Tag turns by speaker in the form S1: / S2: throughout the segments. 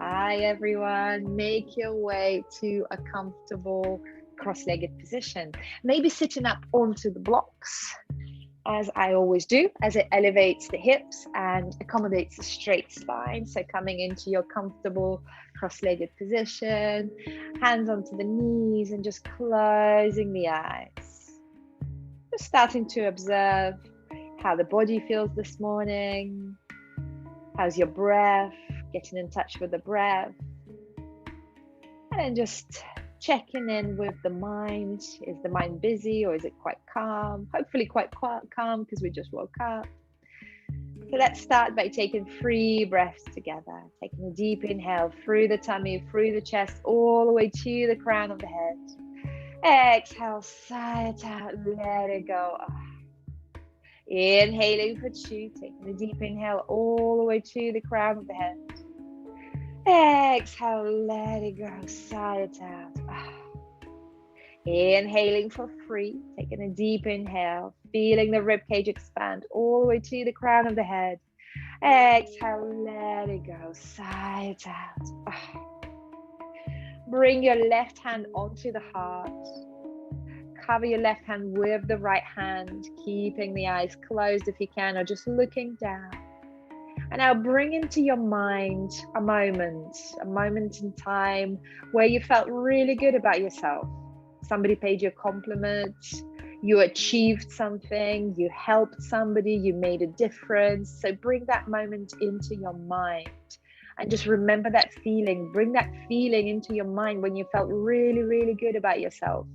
S1: Hi everyone, make your way to a comfortable cross-legged position. Maybe sitting up onto the blocks, as I always do, as it elevates the hips and accommodates the straight spine. So coming into your comfortable cross-legged position, hands onto the knees and just closing the eyes. Just starting to observe how the body feels this morning. How's your breath? Getting in touch with the breath. And then just checking in with the mind. Is the mind busy or is it quite calm? Hopefully quite calm because we just woke up. So let's start by taking 3 breaths together. Taking a deep inhale through the tummy, through the chest, all the way to the crown of the head. Exhale, sigh it out, let it go. Inhaling for 2, taking a deep inhale all the way to the crown of the head. Exhale, let it go, sigh it out. Inhaling for 3, taking a deep inhale, feeling the ribcage expand all the way to the crown of the head. Exhale, let it go, sigh it out. Bring your left hand onto the heart. Cover your left hand with the right hand, keeping the eyes closed if you can, or just looking down. And now bring into your mind a moment in time where you felt really good about yourself. Somebody paid you a compliment, you achieved something, you helped somebody, you made a difference. So bring that moment into your mind and just remember that feeling. Bring that feeling into your mind when you felt really, really good about yourself.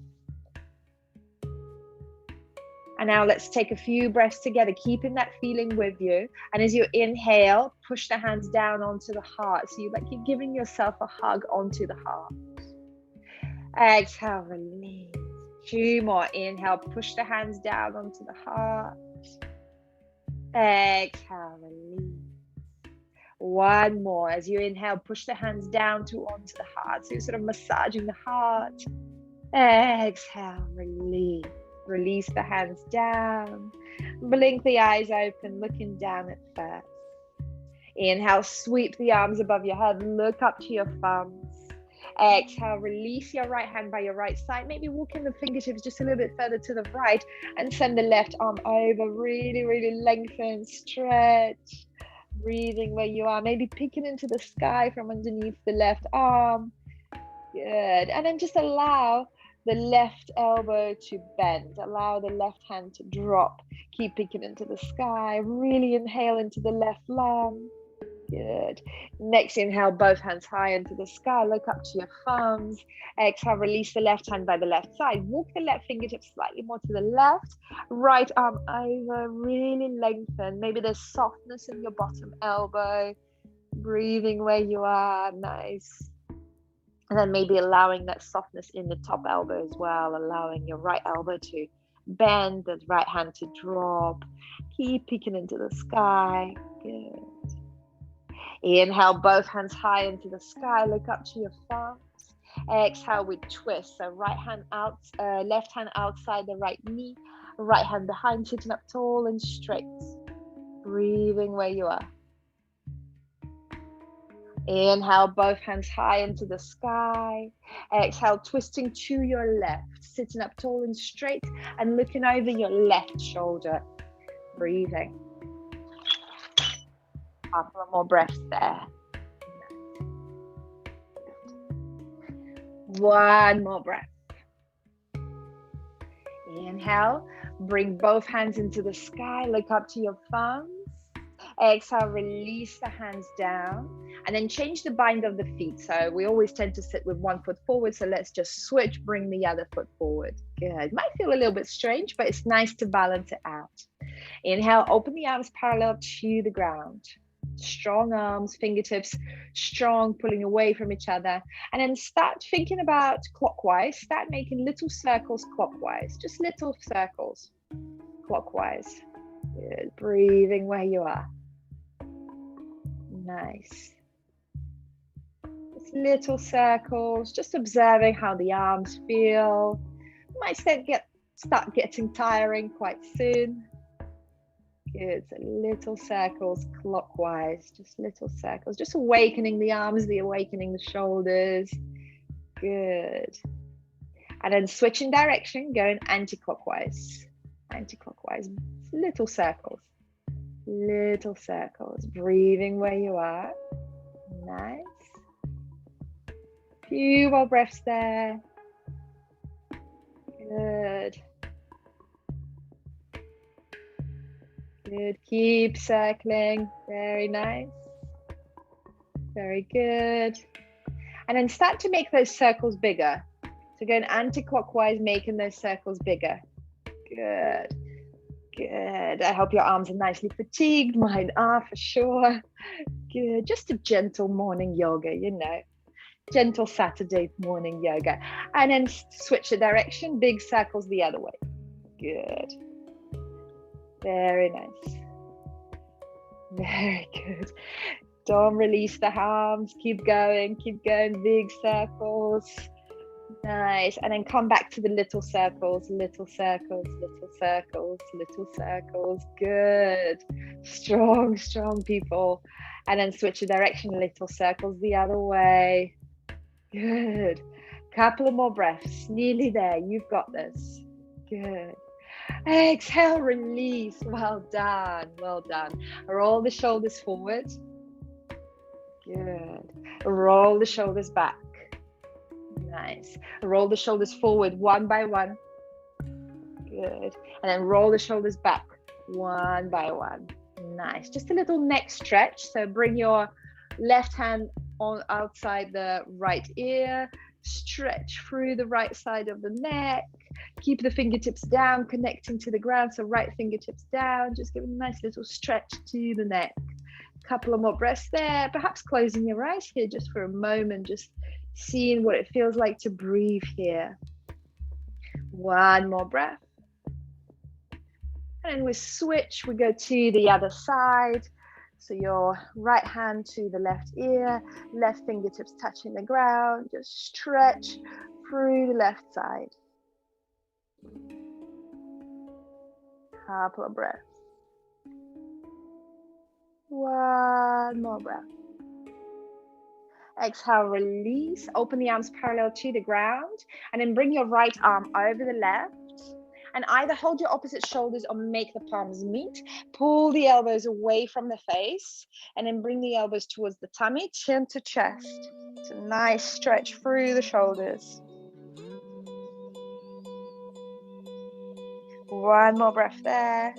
S1: And now let's take a few breaths together, keeping that feeling with you. And as you inhale, push the hands down onto the heart. So you're giving yourself a hug onto the heart. Exhale, release. 2 more. Inhale, push the hands down onto the heart. Exhale, release. 1 more. As you inhale, push the hands down onto the heart. So you're sort of massaging the heart. Exhale, release. Release the hands down. Blink the eyes open, looking down at first. Inhale, sweep the arms above your head, look up to your thumbs. Exhale, release your right hand by your right side. Maybe walking the fingertips just a little bit further to the right and send the left arm over. Really, really lengthen, stretch. Breathing where you are. Maybe peeking into the sky from underneath the left arm. Good. And then just allow the left elbow to bend. Allow the left hand to drop. Keep peeking into the sky. Really inhale into the left lung. Good. Next inhale, both hands high into the sky. Look up to your thumbs. Exhale, release the left hand by the left side. Walk the left fingertips slightly more to the left. Right arm over. Really lengthen. Maybe there's softness in your bottom elbow. Breathing where you are. Nice. And then maybe allowing that softness in the top elbow as well, allowing your right elbow to bend, the right hand to drop. Keep peeking into the sky. Good. Inhale, both hands high into the sky. Look up to your thumbs. Exhale, we twist. So right hand out, left hand outside the right knee, right hand behind, sitting up tall and straight. Breathing where you are. Inhale, both hands high into the sky. Exhale, twisting to your left, sitting up tall and straight and looking over your left shoulder. Breathing. A couple more breaths there. 1 more breath. Inhale, bring both hands into the sky, look up to your thumbs. Exhale, release the hands down and then change the bind of the feet. So we always tend to sit with 1 foot forward. So let's just switch, bring the other foot forward. Good. Might feel a little bit strange, but it's nice to balance it out. Inhale, open the arms parallel to the ground. Strong arms, fingertips strong, pulling away from each other. And then start thinking about clockwise. Start making little circles clockwise. Just little circles clockwise. Good. Breathing where you are. Nice. Just little circles, just observing how the arms feel. Might start getting tiring quite soon. Good. So little circles clockwise, just little circles, just awakening the arms, awakening the shoulders. Good. And then switching direction, going anti-clockwise. Anti-clockwise, little circles. Little circles. Breathing where you are. Nice. Few more breaths there. Good. Good. Keep circling. Very nice. Very good. And then start to make those circles bigger. So going anti-clockwise, making those circles bigger. Good. Good. I hope your arms are nicely fatigued. Mine are for sure. Good. Just a gentle morning yoga, you know. Gentle Saturday morning yoga. And then switch the direction. Big circles the other way. Good. Very nice. Very good. Don't release the arms. Keep going. Keep going. Big circles. Nice. And then come back to the little circles. Little circles. Little circles. Little circles. Good. Strong, strong people. And then switch the direction. Little circles the other way. Good. Couple of more breaths. Nearly there. You've got this. Good. Exhale, release. Well done. Well done. Roll the shoulders forward. Good. Roll the shoulders back. Nice. Roll the shoulders forward one by one. Good. And then roll the shoulders back one by one. Nice. Just a little neck stretch. So bring your left hand on outside the right ear. Stretch through the right side of the neck. Keep the fingertips down, connecting to the ground. So right fingertips down. Just give a nice little stretch to the neck. Couple of more breaths there. Perhaps closing your eyes here just for a moment. Just seeing what it feels like to breathe here. One more breath. And then we switch. We go to the other side. So your right hand to the left ear, left fingertips touching the ground. Just stretch through the left side. Couple of breaths. One more breath. Exhale, release. Open the arms parallel to the ground. And then bring your right arm over the left. And either hold your opposite shoulders or make the palms meet. Pull the elbows away from the face. And then bring the elbows towards the tummy, chin to chest. It's a nice stretch through the shoulders. One more breath there.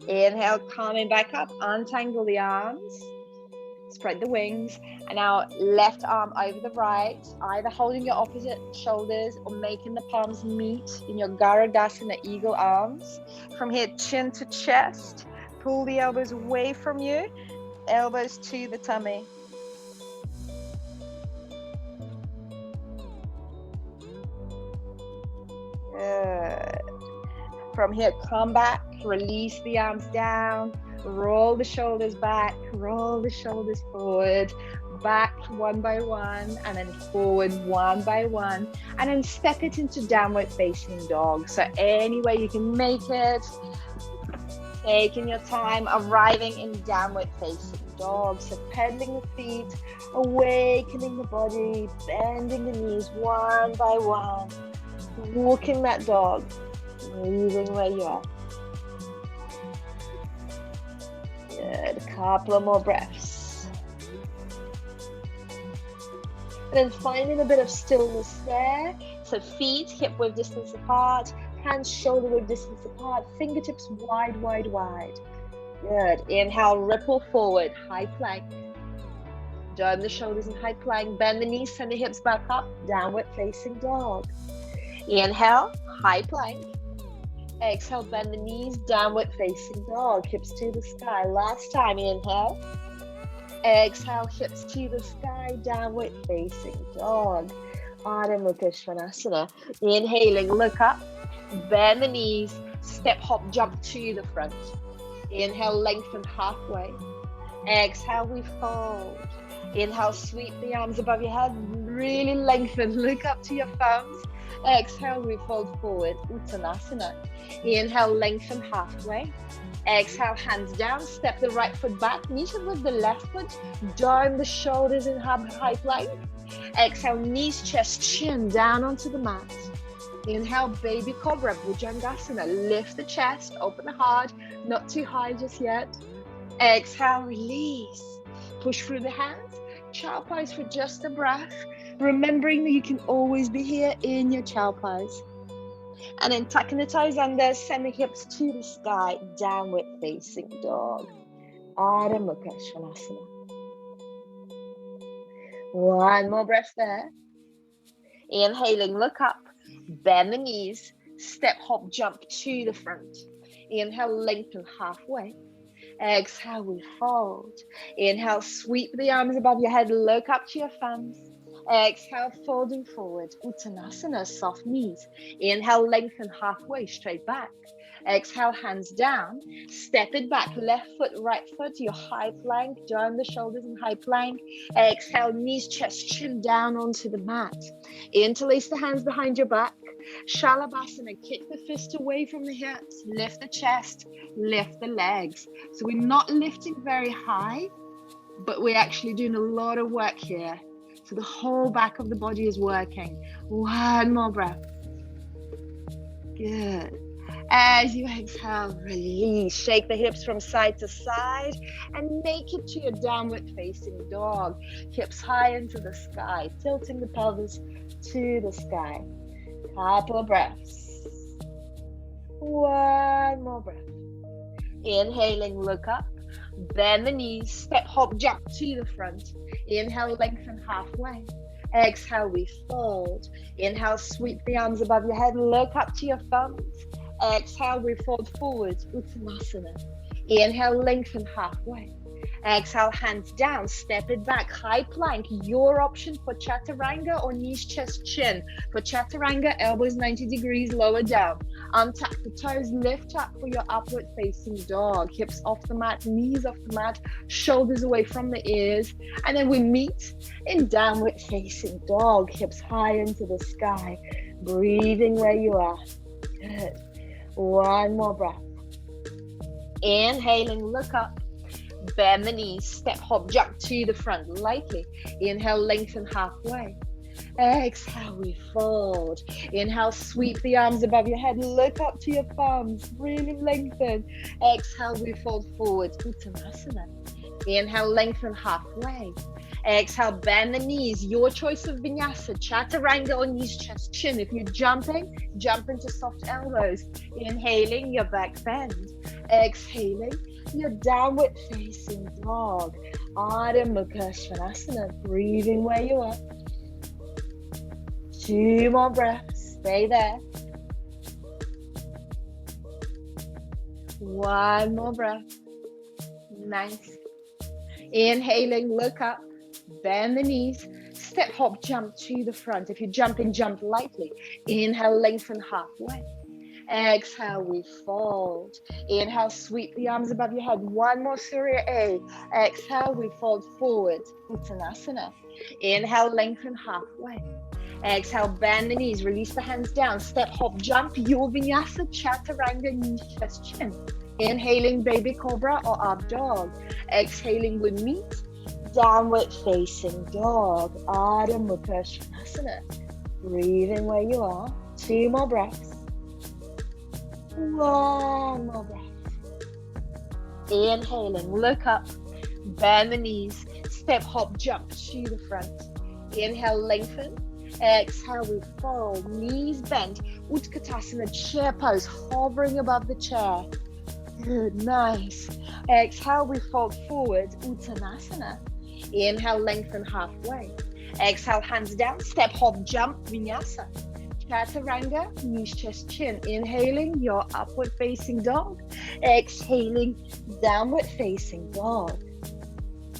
S1: Inhale, coming back up. Untangle the arms. Spread the wings. And now left arm over the right, either holding your opposite shoulders or making the palms meet in your Garudasana eagle arms. From here, chin to chest. Pull the elbows away from you. Elbows to the tummy. Good. From here, come back. Release the arms down. Roll the shoulders back, roll the shoulders forward, back one by one, and then forward one by one, and then step it into downward facing dog. So any way you can make it, taking your time, arriving in downward facing dog. So pedaling the feet, awakening the body, bending the knees one by one, walking that dog, moving where you are. Good. A couple of more breaths. And then finding a bit of stillness there. So feet hip width distance apart, hands shoulder width distance apart, fingertips wide, wide, wide. Good. Inhale, ripple forward, high plank. Dome the shoulders in high plank, bend the knees, send the hips back up, downward facing dog. Inhale, high plank. Exhale, bend the knees, downward facing dog, hips to the sky. Last time, inhale. Exhale, hips to the sky, downward facing dog. Ardha Mukha. Inhaling, look up, bend the knees, step, hop, jump to the front. Inhale, lengthen halfway. Exhale, we fold. Inhale, sweep the arms above your head, really lengthen, look up to your thumbs. Exhale, we fold forward, Uttanasana. Inhale, lengthen halfway. Exhale, hands down, step the right foot back, knees with the left foot, down the shoulders in high plank. Exhale, knees, chest, chin down onto the mat. Inhale, baby cobra, Bhujangasana. Lift the chest, open the heart, not too high just yet. Exhale, release. Push through the hands, child pose for just a breath, remembering that you can always be here in your child pose. And then tucking the toes under, send the hips to the sky, downward facing dog. Ardha Mukha Svanasana. One more breath there. Inhaling, look up, bend the knees, step, hop, jump to the front. Inhale, lengthen halfway. Exhale, we fold. Inhale, sweep the arms above your head, look up to your thumbs. Exhale, folding forward, Uttanasana, soft knees. Inhale, lengthen halfway, straight back. Exhale, hands down, step it back, left foot, right foot, your high plank, down the shoulders in high plank. Exhale, knees, chest, chin down onto the mat. Interlace the hands behind your back. Shalabhasana, kick the fist away from the hips, lift the chest, lift the legs. So we're not lifting very high, but we're actually doing a lot of work here. So the whole back of the body is working. One more breath. Good. As you exhale, release. Shake the hips from side to side and make it to your downward facing dog. Hips high into the sky, tilting the pelvis to the sky. Couple of breaths. One more breath. Inhaling, look up. Bend the knees, step, hop, jump to the front. Inhale, lengthen halfway. Exhale, we fold. Inhale, sweep the arms above your head, look up to your thumbs. Exhale, we fold forward, Uttanasana. Inhale, lengthen halfway. Exhale, hands down, step it back, high plank. Your option for Chaturanga or knees, chest, chin. For Chaturanga, elbows 90 degrees, lower down. Untuck the toes, lift up for your upward facing dog. Hips off the mat, knees off the mat, shoulders away from the ears. And then we meet in downward facing dog. Hips high into the sky. Breathing where you are. Good. One more breath. Inhaling, look up. Bend the knees, step, hop, jump to the front lightly. Inhale, lengthen halfway. Exhale, we fold. Inhale, sweep the arms above your head, look up to your thumbs, really lengthen. Exhale, we fold forward, Uttanasana. Inhale, lengthen halfway. Exhale, bend the knees. Your choice of vinyasa, chaturanga or knees, chest, chin. If you're jumping, jump into soft elbows. Inhaling, your back bend. Exhaling, your downward facing dog. Ardha Mukha Svanasana. Breathing where you are. 2 more breaths. Stay there. 1 more breath. Nice. Inhaling, look up. Bend the knees. Step, hop, jump to the front. If you're jumping, jump lightly. Inhale, lengthen halfway. Exhale, we fold. Inhale, sweep the arms above your head. 1 more Surya A. Exhale, we fold forward. Uttanasana. Inhale, lengthen halfway. Exhale, bend the knees. Release the hands down. Step, hop, jump. Your vinyasa, chaturanga, knees, chest, chin. Inhaling, baby cobra or up dog. Exhaling, we meet. Downward facing dog. Ardha Mukha Svanasana. Breathing where you are. 2 more breaths. 1 more breath. Inhaling, look up, bend the knees, step, hop, jump to the front. Inhale, lengthen. Exhale, we fold, knees bent. Utkatasana, chair pose, hovering above the chair. Good, nice. Exhale, we fold forward, Uttanasana. Inhale, lengthen halfway. Exhale, hands down, step, hop, jump, vinyasa. Chaturanga, knees, chest, chin. Inhaling, your upward facing dog. Exhaling, downward facing dog.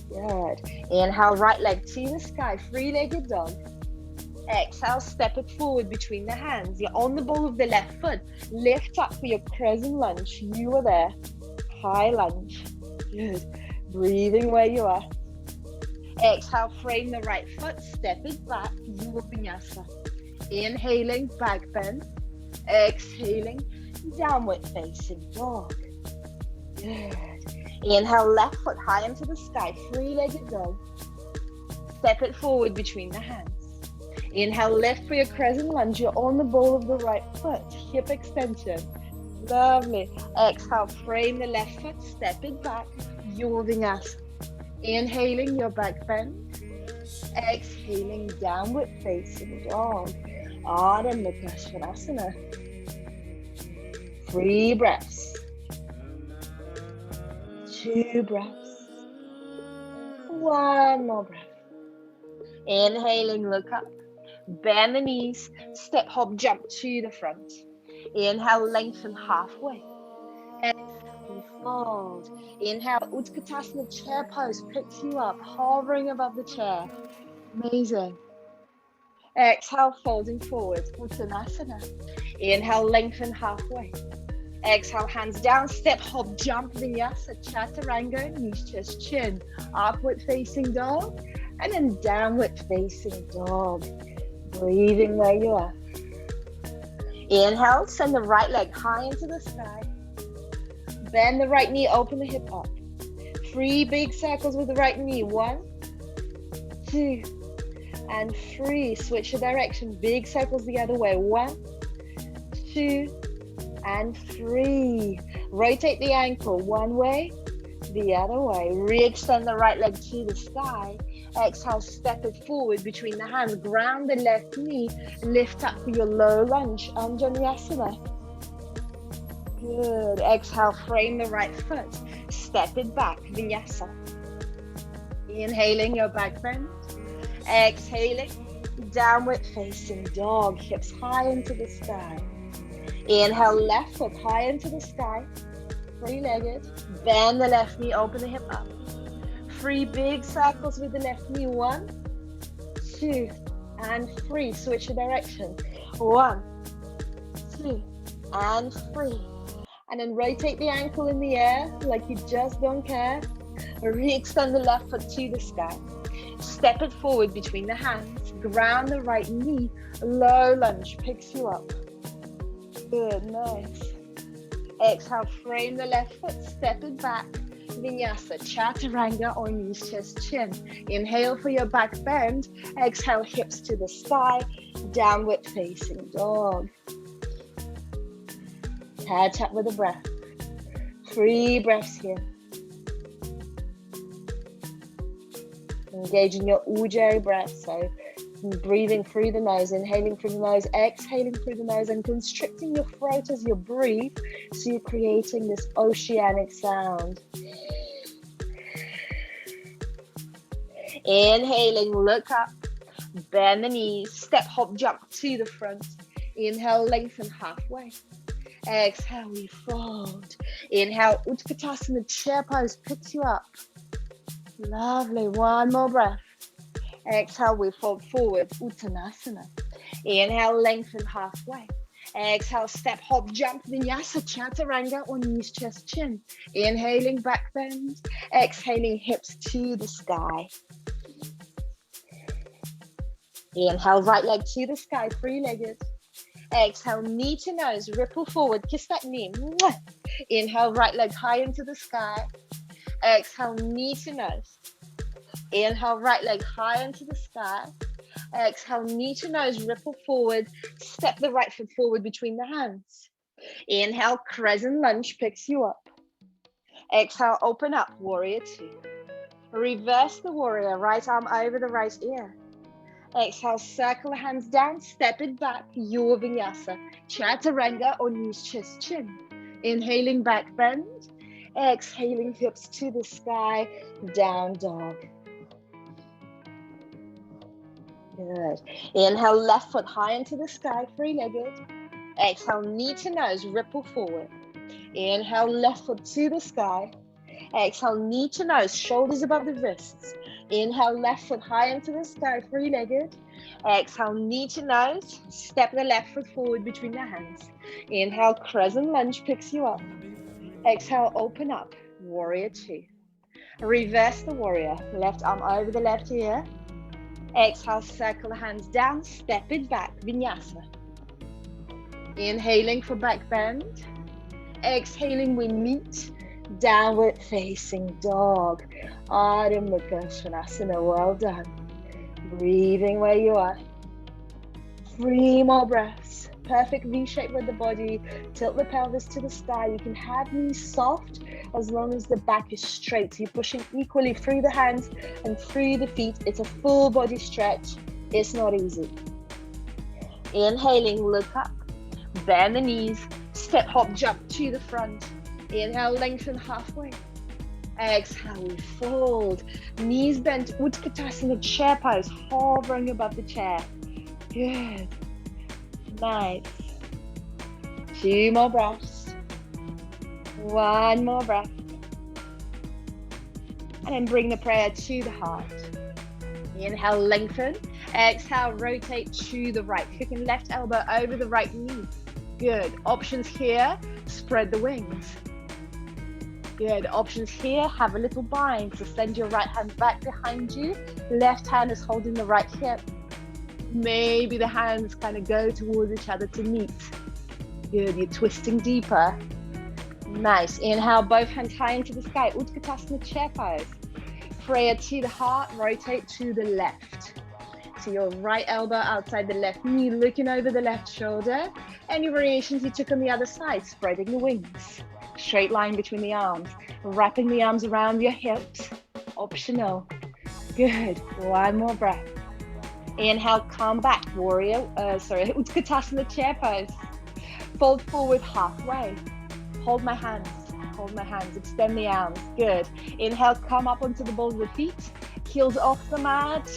S1: Good. Inhale, right leg to the sky, three-legged dog. Exhale, step it forward between the hands. You're on the ball of the left foot. Lift up for your crescent lunge. You are there. High lunge. Good. Breathing where you are. Exhale, frame the right foot. Step it back. You will vinyasa. Inhaling, back bend. Exhaling, downward facing dog. Good. Inhale, left foot high into the sky, three-legged dog. Step it forward between the hands. Inhale, lift for your crescent lunge. You're on the ball of the right foot, hip extension. Lovely. Exhale, frame the left foot, step it back, your vinyasa. Inhaling, your back bend. Exhaling, downward facing dog. Ardha Gomukhasana. 3 breaths. 2 breaths. 1 more breath. Inhaling, look up. Bend the knees. Step, hop, jump to the front. Inhale, lengthen halfway. Exhale, fold. Inhale, Utkatasana, chair pose picks you up, hovering above the chair. Amazing. Exhale, folding forward, Uttanasana. Inhale, lengthen halfway. Exhale, hands down, step, hop, jump, Vinyasa, Chaturanga, knees, chest, chin. Upward facing dog, and then downward facing dog. Breathing where you are. Inhale, send the right leg high into the sky. Bend the right knee, open the hip up. 3 big circles with the right knee. 1, 2, and 3. Switch your direction. Big circles the other way. 1, 2, and 3. Rotate the ankle one way, the other way. Re-extend the right leg to the sky. Exhale, step it forward between the hands. Ground the left knee. Lift up for your low lunge. Anjaneyasana. Good. Exhale, frame the right foot. Step it back. Vinyasa. Inhaling, your back bend. Exhaling, downward facing dog. Hips high into the sky. Inhale, left foot high into the sky. Three-legged. Bend the left knee, open the hip up. 3 big circles with the left knee. 1, 2, and 3. Switch your direction. 1, 2, and 3. And then rotate the ankle in the air like you just don't care. Re-extend the left foot to the sky. Step it forward between the hands. Ground the right knee. Low lunge picks you up. Good, nice. Exhale, frame the left foot, step it back. Vinyasa, Chaturanga, or knees, chest, chin. Inhale for your back bend. Exhale, hips to the sky. Downward facing dog. Catch up with the breath. 3 breaths here. Engaging your Ujjayi breath. So breathing through the nose, inhaling through the nose, exhaling through the nose, and constricting your throat as you breathe. So you're creating this oceanic sound. Inhaling, look up, bend the knees, step, hop, jump to the front. Inhale, lengthen halfway. Exhale, we fold. Inhale, Utkatasana, chair pose picks you up. Lovely. 1 more breath. Exhale, we fold forward, Uttanasana. Inhale, lengthen halfway. Exhale, step, hop, jump, Vinyasa, Chaturanga, or knees, chest, chin. Inhaling, back bend. Exhaling, hips to the sky. Inhale, right leg to the sky, three-legged. Exhale, knee to nose, ripple forward, kiss that knee. Inhale, right leg high into the sky. Exhale, knee to nose. Inhale, right leg high into the sky. Exhale, knee to nose, ripple forward. Step the right foot forward between the hands. Inhale, crescent lunge picks you up. Exhale, open up, warrior 2. Reverse the warrior, right arm over the right ear. Exhale, circle the hands down, step it back, your vinyasa. Chaturanga or knees, chest, chin. Inhaling, back bend. Exhaling, hips to the sky, down dog. Good. Inhale, left foot high into the sky, three-legged. Exhale, knee to nose, ripple forward. Inhale, left foot to the sky. Exhale, knee to nose, shoulders above the wrists. Inhale, left foot high into the sky, three-legged. Exhale, knee to nose, step the left foot forward between the hands. Inhale, crescent lunge picks you up. Exhale, open up, warrior 2. Reverse the warrior, left arm over the left ear. Exhale, circle the hands down, step it back, Vinyasa. Inhaling for back bend. Exhaling, we meet, downward facing dog. Gomukhasana, well done. Breathing where you are. 3 more breaths. Perfect V shape with the body. Tilt the pelvis to the sky. You can have knees soft as long as the back is straight. So you're pushing equally through the hands and through the feet. It's a full body stretch. It's not easy. Inhaling, look up. Bend the knees. Step, hop, jump to the front. Inhale, lengthen halfway. Exhale, we fold. Knees bent, Utkatasana, chair pose, hovering above the chair. Good. Nice. 2 more breaths. 1 more breath. And then bring the prayer to the heart. Inhale, lengthen. Exhale, rotate to the right. Kicking left elbow over the right knee. Good. Options here, spread the wings. Good. Options here, have a little bind. So send your right hand back behind you. Left hand is holding the right hip. Maybe the hands kind of go towards each other to meet. Good. You're twisting deeper. Nice. Inhale, both hands high into the sky. Utkatasana, chair pose. Prayer to the heart, rotate to the left. So your right elbow outside the left knee, looking over the left shoulder. Any variations you took on the other side, spreading the wings. Straight line between the arms. Wrapping the arms around your hips. Optional. Good. 1 more breath. Inhale, come back. Utkatasana, chair pose. Fold forward halfway. Hold my hands. Hold my hands. Extend the arms. Good. Inhale, come up onto the balls of the feet. Heels off the mat.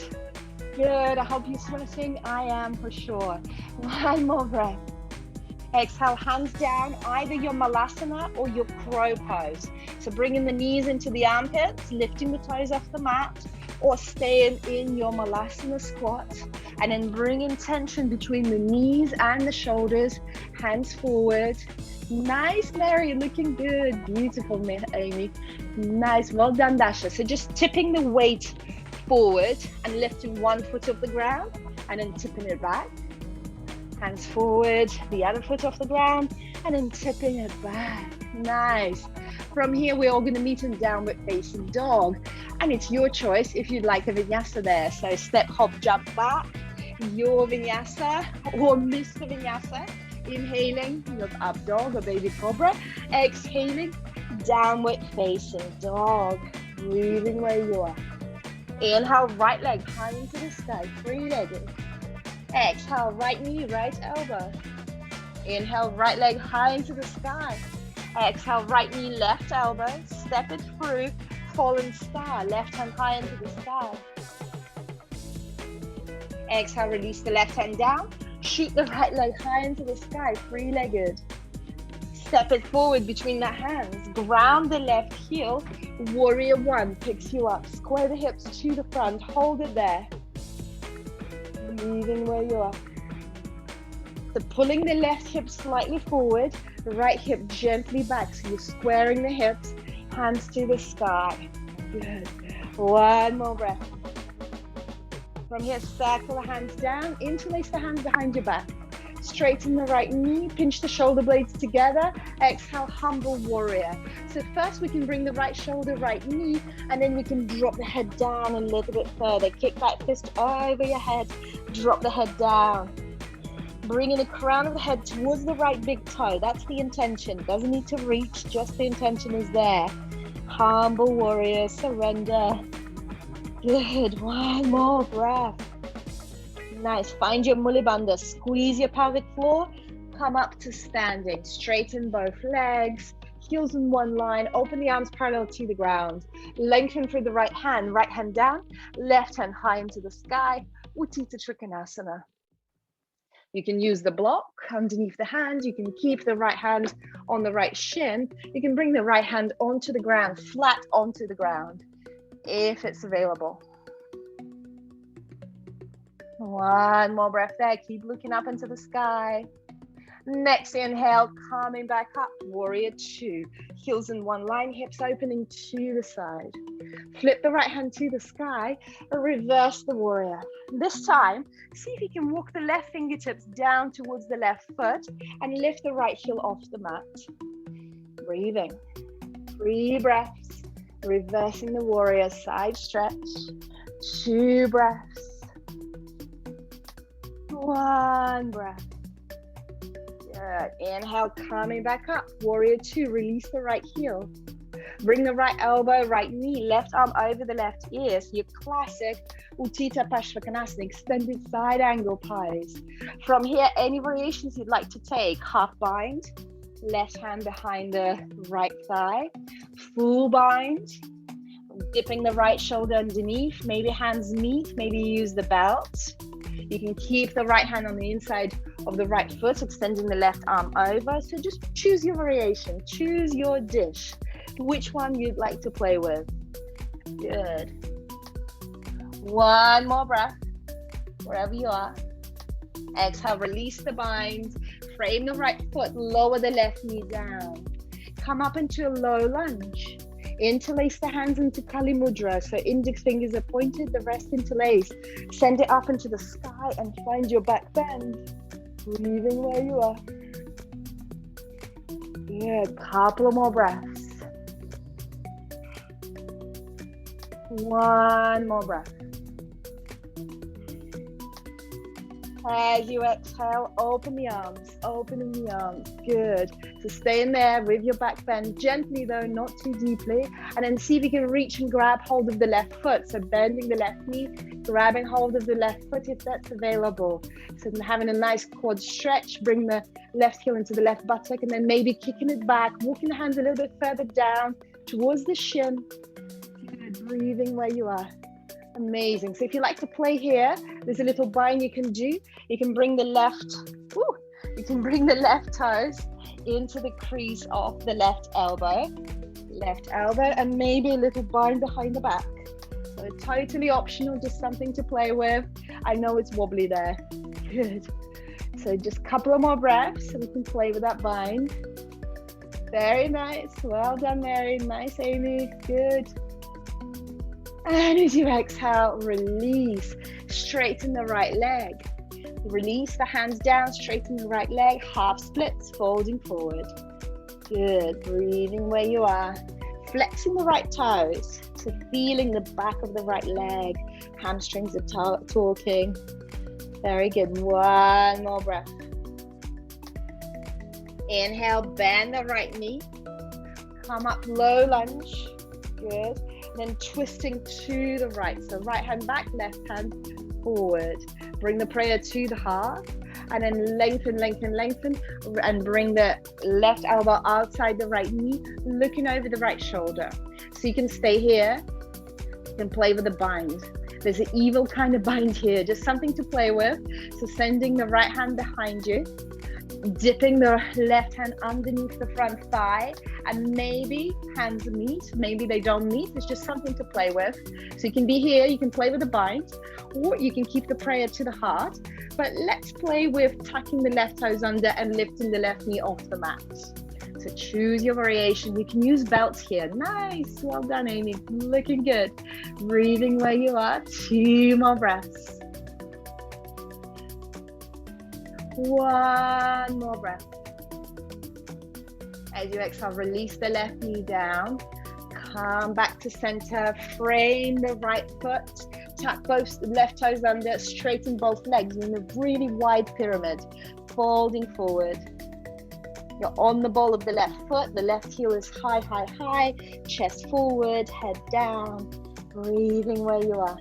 S1: Good. I hope you're sweating. I am for sure. 1 more breath. Exhale, hands down, either your malasana or your crow pose. So bringing the knees into the armpits, lifting the toes off the mat, or staying in your malasana squat. And then bringing tension between the knees and the shoulders, hands forward. Nice, Mary, looking good. Beautiful, Amy. Nice, well done, Dasha. So just tipping the weight forward and lifting 1 foot off the ground and then tipping it back. Hands forward, the other foot off the ground, and then tipping it back. Nice. From here, we're all going to meet in downward facing dog. And it's your choice if you'd like a vinyasa there. So step, hop, jump back. Your vinyasa or Mr. Vinyasa. Inhaling, look up dog or baby cobra. Exhaling, downward facing dog. Breathing where you are. Inhale, right leg high into the sky, 3-legged. Exhale, right knee, right elbow. Inhale, right leg high into the sky. Exhale, right knee, left elbow. Step it through, fallen star. Left hand high into the sky. Exhale, release the left hand down. Shoot the right leg high into the sky, 3-legged. Step it forward between the hands. Ground the left heel. Warrior 1 picks you up. Square the hips to the front. Hold it there. Breathing where you are. So pulling the left hip slightly forward, the right hip gently back. So you're squaring the hips, hands to the sky. Good. 1 more breath. From here, circle the hands down, interlace the hands behind your back. Straighten the right knee, pinch the shoulder blades together. Exhale, humble warrior. So first we can bring the right shoulder, right knee, and then we can drop the head down a little bit further. Kick that fist over your head, drop the head down. Bringing the crown of the head towards the right big toe. That's the intention. Doesn't need to reach, just the intention is there. Humble warrior, surrender. Good, 1 more breath. Nice, find your Mula Bandha. Squeeze your pelvic floor, come up to standing. Straighten both legs, heels in one line, open the arms parallel to the ground. Lengthen through the right hand down, left hand high into the sky. Utthita Trikonasana. You can use the block underneath the hand. You can keep the right hand on the right shin. You can bring the right hand onto the ground, flat onto the ground, if it's available. 1 more breath there. Keep looking up into the sky. Next inhale, coming back up, warrior two. Heels in one line, hips opening to the side. Flip the right hand to the sky, reverse the warrior. This time, see if you can walk the left fingertips down towards the left foot and lift the right heel off the mat. Breathing. 3 breaths, reversing the warrior side stretch. 2 breaths. 1 breath. Good. Inhale, coming back up. Warrior two, release the right heel. Bring the right elbow, right knee, left arm over the left ear. So your classic Utthita Parsvakonasana, extended side angle pies. From here, any variations you'd like to take. Half bind, left hand behind the right thigh. Full bind, dipping the right shoulder underneath. Maybe hands meet, maybe use the belt. You can keep the right hand on the inside of the right foot, extending the left arm over. So just choose your variation, choose your dish, which one you'd like to play with. Good. 1 more breath, wherever you are. Exhale, release the bind, frame the right foot, lower the left knee down. Come up into a low lunge. Interlace the hands into Kali Mudra. So index fingers are pointed, the rest interlaced. Send it up into the sky and find your back bend. Breathing where you are. Good. Couple of more breaths. 1 more breath. As you exhale, open the arms, opening the arms. Good. So stay in there with your back bend, gently though, not too deeply. And then see if you can reach and grab hold of the left foot. So bending the left knee, grabbing hold of the left foot if that's available. So having a nice quad stretch, bring the left heel into the left buttock and then maybe kicking it back, walking the hands a little bit further down towards the shin. Good. Breathing where you are. Amazing. So if you like to play here, there's a little bind you can do. You can bring the left toes into the crease of the left elbow, and maybe a little bind behind the back. So totally optional, just something to play with. I know it's wobbly there. Good. So just a couple of more breaths so we can play with that bind. Very nice. Well done, Mary. Nice, Amy. Good. And as you exhale, release. Straighten the right leg. Release the hands down, straighten the right leg. Half splits, folding forward. Good. Breathing where you are. Flexing the right toes. So feeling the back of the right leg. Hamstrings are talking. Very good. 1 more breath. Inhale, bend the right knee. Come up, low lunge. Good. Then twisting to the right. So right hand back, left hand forward. Bring the prayer to the heart. And then lengthen, and bring the left elbow outside the right knee, looking over the right shoulder. So you can stay here. You can play with the bind. There's an evil kind of bind here, just something to play with. So sending the right hand behind you, dipping the left hand underneath the front thigh, and maybe hands meet, maybe they don't meet. It's just something to play with. So you can be here, you can play with the bind, or you can keep the prayer to the heart. But let's play with tucking the left toes under and lifting the left knee off the mat. So choose your variation. You can use belts here. Nice. Well done, Amy. Looking good. Breathing where you are. 2 more breaths. 1 more breath. As you exhale, release the left knee down. Come back to center. Frame the right foot. Tuck both left toes under. Straighten both legs in a really wide pyramid. Folding forward. You're on the ball of the left foot. The left heel is high, high, high. Chest forward, head down. Breathing where you are.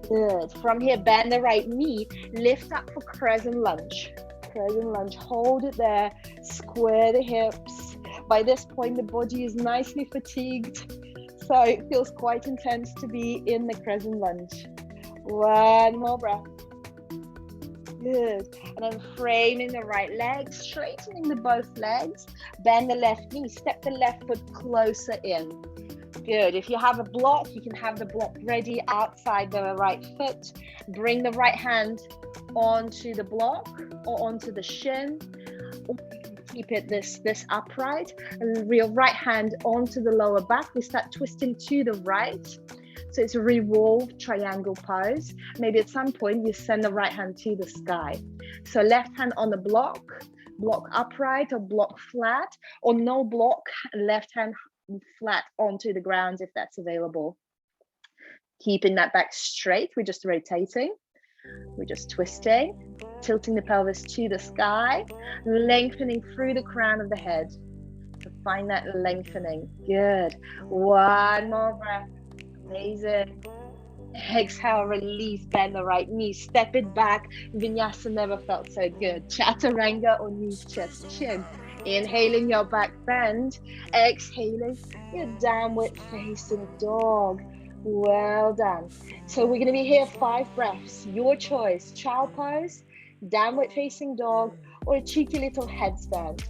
S1: Good. From here, bend the right knee. Lift up for crescent lunge. Crescent lunge. Hold it there. Square the hips. By this point, the body is nicely fatigued. So it feels quite intense to be in the crescent lunge. 1 more breath. Good. And then framing the right leg, straightening the both legs, bend the left knee, step the left foot closer in. Good. If you have a block, you can have the block ready outside the right foot. Bring the right hand onto the block or onto the shin. Or you can keep it this upright. And your right hand onto the lower back. We start twisting to the right. So it's a revolved triangle pose. Maybe at some point you send the right hand to the sky. So left hand on the block upright or block flat, or no block, left hand flat onto the ground if that's available. Keeping that back straight, we're just rotating, we're just twisting, tilting the pelvis to the sky, lengthening through the crown of the head. So find that lengthening. Good. One more breath. Amazing. Exhale, release, bend the right knee, step it back. Vinyasa never felt so good. Chaturanga or knees, chest, chin. Inhaling your back bend, exhaling your downward facing dog. Well done. So we're going to be here 5 breaths. Your choice, child pose, downward facing dog, or a cheeky little headstand.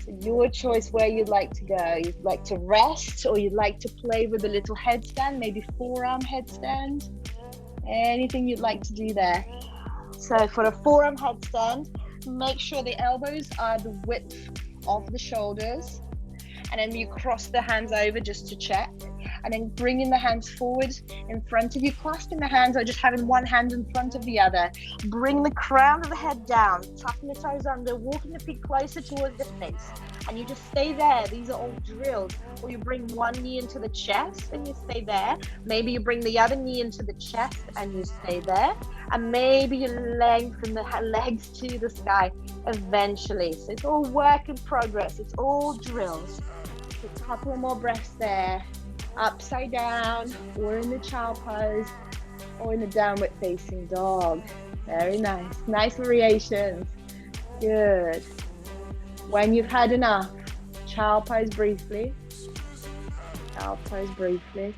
S1: So your choice where you'd like to go. You'd like to rest, or you'd like to play with a little headstand, maybe forearm headstand. Anything you'd like to do there. So for a forearm headstand, make sure the elbows are the width of the shoulders. And then you cross the hands over just to check. And then bringing the hands forward in front of you, clasping the hands or just having one hand in front of the other. Bring the crown of the head down, tucking the toes under, walking the feet closer towards the face. And you just stay there. These are all drills. Or you bring one knee into the chest and you stay there. Maybe you bring the other knee into the chest and you stay there. And maybe you lengthen the legs to the sky eventually. So it's all work in progress. It's all drills. So a couple more breaths there. Upside down, or in the child pose, or in the downward facing dog. Very nice. Nice variations. Good. When you've had enough, child pose briefly. Child pose briefly.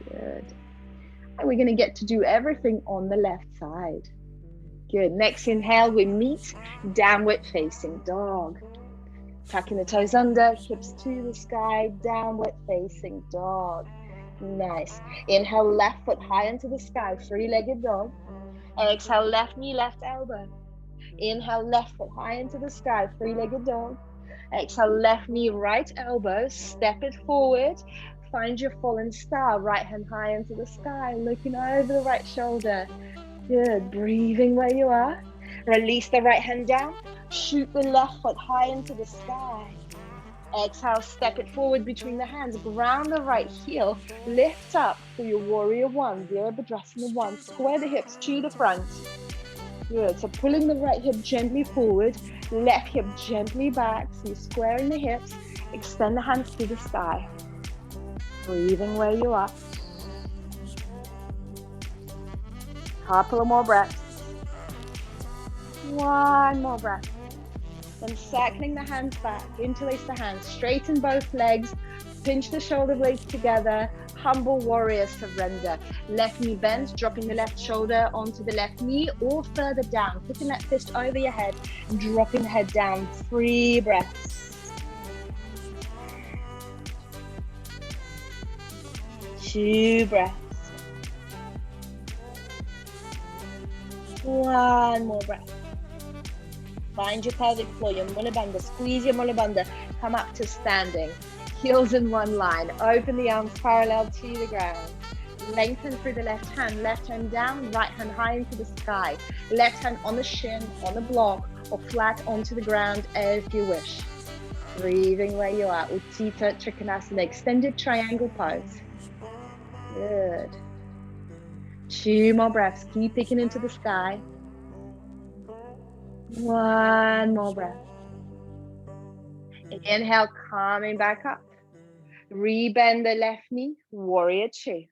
S1: Good. And we're going to get to do everything on the left side. Good. Next inhale, we meet downward facing dog. Tucking the toes under, hips to the sky, downward facing dog. Nice. Inhale, left foot high into the sky, 3-legged dog. Exhale, left knee, left elbow. Inhale, left foot high into the sky, 3-legged dog. Exhale, left knee, right elbow, step it forward. Find your fallen star, right hand high into the sky, looking over the right shoulder. Good. Breathing where you are. Release the right hand down. Shoot the left foot high into the sky. Exhale, step it forward between the hands. Ground the right heel. Lift up for your warrior one, Virabhadrasana 1. Square the hips to the front. Good. So pulling the right hip gently forward, left hip gently back. So you're squaring the hips. Extend the hands to the sky. Breathing where you are. Couple of more breaths. One more breath. Then circling the hands back, interlace the hands, straighten both legs, pinch the shoulder blades together, humble warrior surrender. Left knee bends, dropping the left shoulder onto the left knee or further down, putting that fist over your head, dropping the head down. 3 breaths. 2 breaths. 1 more breath. Find your pelvic floor, your mula bandha. Squeeze your mula bandha. Come up to standing. Heels in one line. Open the arms parallel to the ground. Lengthen through the left hand down, right hand high into the sky. Left hand on the shin, on the block, or flat onto the ground if you wish. Breathing where you are. Utthita Trikonasana, extended triangle pose. Good. 2 more breaths. Keep picking into the sky. 1 more breath. Inhale, coming back up. Rebend the left knee, warrior 2.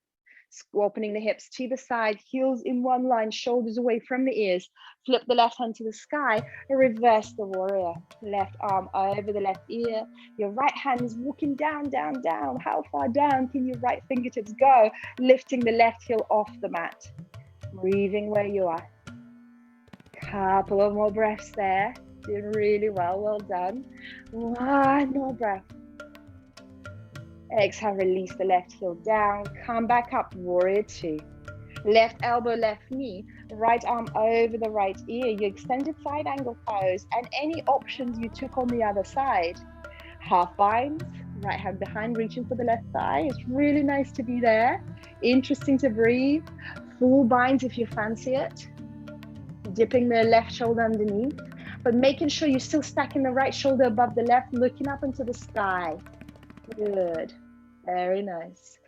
S1: Opening the hips to the side, heels in one line, shoulders away from the ears. Flip the left hand to the sky and reverse the warrior. Left arm over the left ear. Your right hand is walking down, down, down. How far down can your right fingertips go? Lifting the left heel off the mat. Breathing where you are. Couple of more breaths there. Doing really well. Well done. 1 more breath. Exhale, release the left heel down. Come back up, warrior two. Left elbow, left knee, right arm over the right ear. You extended side angle pose and any options you took on the other side. Half binds, right hand behind, reaching for the left thigh. It's really nice to be there. Interesting to breathe. Full binds if you fancy it. Dipping the left shoulder underneath, but making sure you're still stacking the right shoulder above the left, looking up into the sky. Good. Very nice.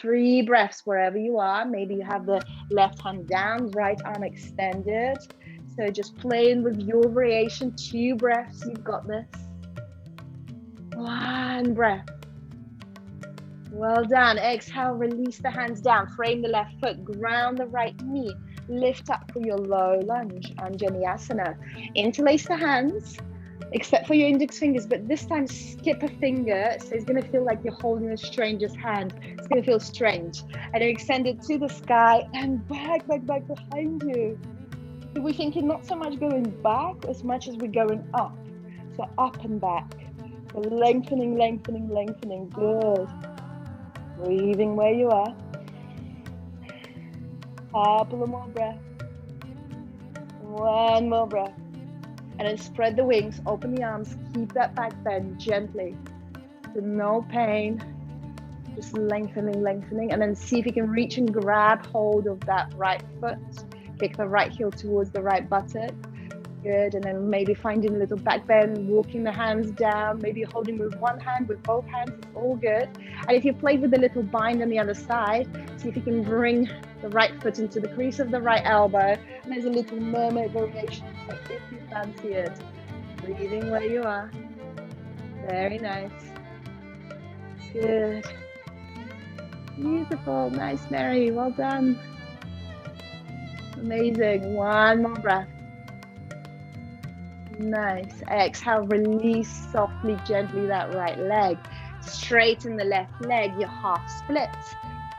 S1: 3 breaths wherever you are. Maybe you have the left hand down, right arm extended. So just playing with your variation. 2 breaths. You've got this. 1 breath. Well done. Exhale, release the hands down. Frame the left foot. Ground the right knee. Lift up for your low lunge. Vinyasa. Interlace the hands, except for your index fingers, but this time skip a finger, so it's going to feel like you're holding a stranger's hand. It's going to feel strange. And then extend it to the sky and back behind you. So we're thinking not so much going back as much as we're going up. So up and back. So lengthening. Good. Breathing where you are. Couple of more breaths. 1 more breath. And then spread the wings, open the arms, keep that back bend gently. With no pain. Just lengthening. And then see if you can reach and grab hold of that right foot. Kick the right heel towards the right buttock. Good. And then maybe finding a little back bend, walking the hands down, maybe holding with one hand, with both hands, it's all good. And if you play with a little bind on the other side, see if you can bring the right foot into the crease of the right elbow. And there's a little mermaid variation, so if you fancy it. Breathing where you are. Very nice. Good. Beautiful. Nice, Mary. Well done. Amazing. 1 more breath. Nice. Exhale, release softly, gently that right leg. Straighten the left leg, your half split.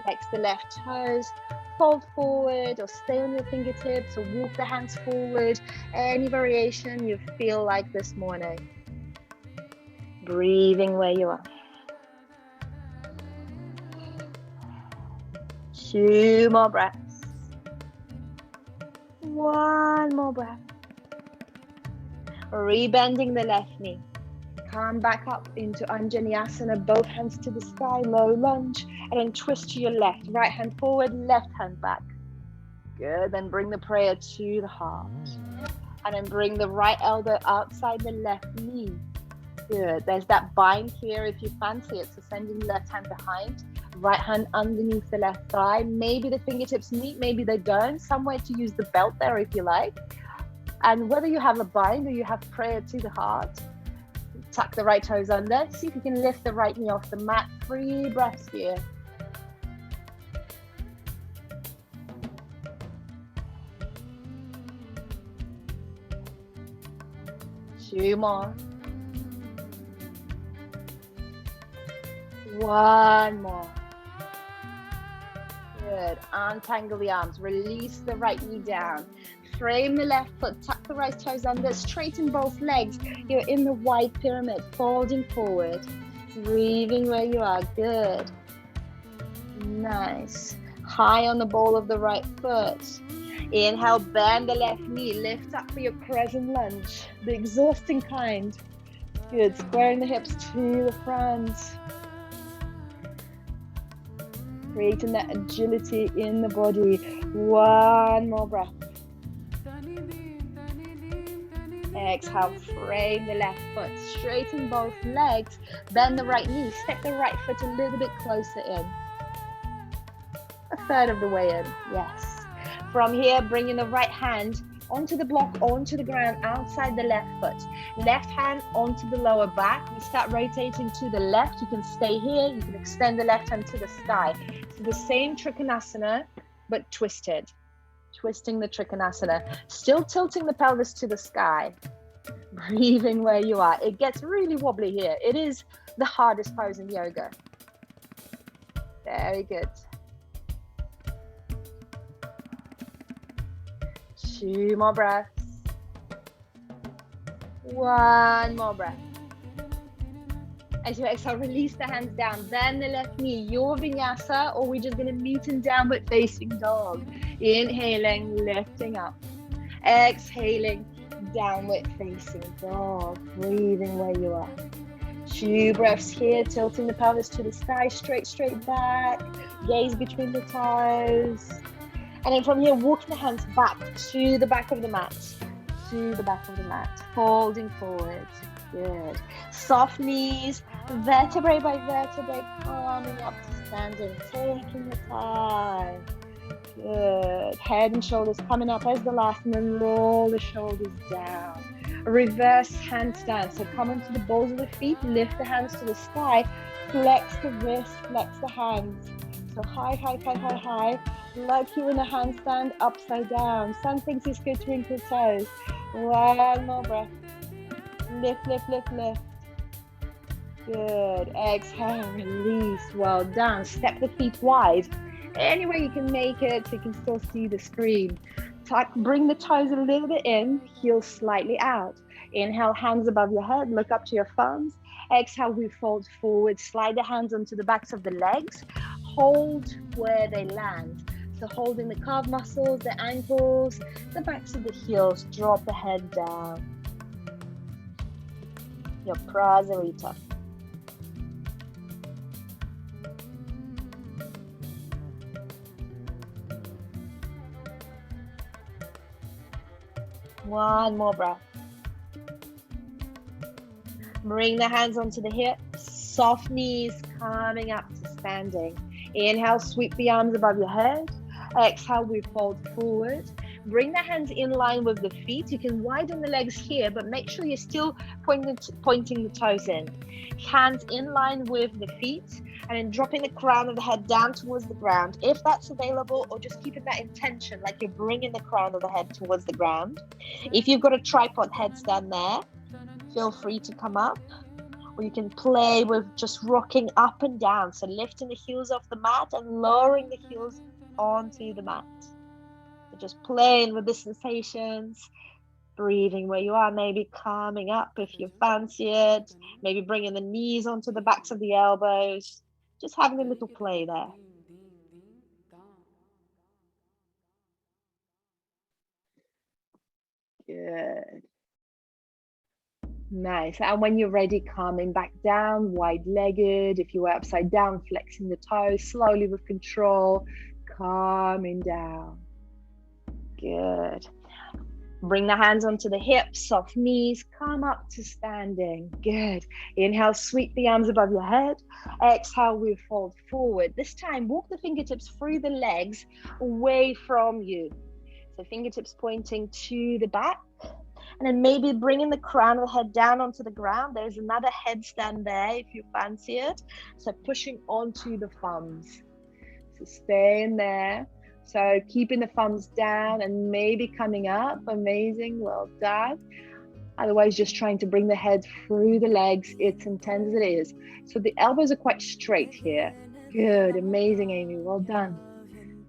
S1: Flex the left toes, fold forward or stay on your fingertips or walk the hands forward. Any variation you feel like this morning. Breathing where you are. 2 more breaths. 1 more breath. Rebending the left knee. Come back up into Anjaneyasana, both hands to the sky, low lunge, and then twist to your left. Right hand forward, left hand back. Good, then bring the prayer to the heart. And then bring the right elbow outside the left knee. Good, there's that bind here if you fancy it, so sending left hand behind. Right hand underneath the left thigh. Maybe the fingertips meet, maybe they don't. Somewhere to use the belt there if you like. And whether you have a bind or you have prayer to the heart, tuck the right toes under. See if you can lift the right knee off the mat. 3 breaths here. Two more. 1 more. Good. Untangle the arms. Release the right knee down. Frame the left foot, tuck the right toes under, straighten both legs. You're in the wide pyramid, folding forward. Breathing where you are, good. Nice. High on the ball of the right foot. Inhale, bend the left knee, lift up for your crescent lunge, the exhausting kind. Good, squaring the hips to the front. Creating that agility in the body. 1 more breath. Exhale, frame the left foot, straighten both legs, bend the right knee, step the right foot a little bit closer in. 1/3 of the way in, yes. From here, bringing the right hand onto the block, onto the ground, outside the left foot. Left hand onto the lower back. We start rotating to the left. You can stay here. You can extend the left hand to the sky. So the same Trikonasana, but twisted. Twisting the Trikonasana. Still tilting the pelvis to the sky. Breathing where you are. It gets really wobbly here. It is the hardest pose in yoga. Very good. 2 more breaths. 1 more breath. As you exhale, release the hands down. Bend the left knee, your vinyasa, or we're just going to meet in downward facing dog. Inhaling, lifting up. Exhaling, downward facing dog. Breathing where you are. 2 breaths here, tilting the pelvis to the sky, straight back. Gaze between the toes. And then from here, walking the hands back to the back of the mat. To the back of the mat. Folding forward. Good. Soft knees, vertebrae by vertebrae, coming up to standing, taking your time. Good. Head and shoulders coming up as the last, and then roll the shoulders down. Reverse handstand. So come onto the balls of the feet, lift the hands to the sky, flex the wrist, flex the hands. So high, like you're in a handstand, upside down. Some things is good, twinkle toes. One more breath. Lift. Good. Exhale, release. Well done. Step the feet wide. Any way you can make it so you can still see the screen. Tuck, bring the toes a little bit in, heels slightly out. Inhale, hands above your head, look up to your thumbs. Exhale, we fold forward, slide the hands onto the backs of the legs. Hold where they land. So holding the calf muscles, the ankles, the backs of the heels, drop the head down. Your Prasarita. One more breath. Bring the hands onto the hips, soft knees coming up to standing. Inhale, sweep the arms above your head. Exhale, we fold forward. Bring the hands in line with the feet. You can widen the legs here, but make sure you're still pointing the toes in. Hands in line with the feet, and then dropping the crown of the head down towards the ground, if that's available, or just keeping that intention, like you're bringing the crown of the head towards the ground. If you've got a tripod headstand there, feel free to come up, or you can play with just rocking up and down. So lifting the heels off the mat and lowering the heels onto the mat. So just playing with the sensations, breathing where you are, maybe calming up if you fancy it, maybe bringing the knees onto the backs of the elbows, just having a little play there. Good. Nice. And when you're ready, calming back down, wide-legged. If you were upside down, flexing the toes slowly with control, calming down. Good. Bring the hands onto the hips, soft knees, come up to standing. Good. Inhale, sweep the arms above your head. Exhale, we fold forward. This time, walk the fingertips through the legs away from you. So fingertips pointing to the back. And then maybe bringing the crown of the head down onto the ground. There's another headstand there if you fancy it. So pushing onto the thumbs. So stay in there. So keeping the thumbs down and maybe coming up. Amazing. Well done. Otherwise, just trying to bring the head through the legs. It's intense as it is. So the elbows are quite straight here. Good. Amazing, Amy. Well done.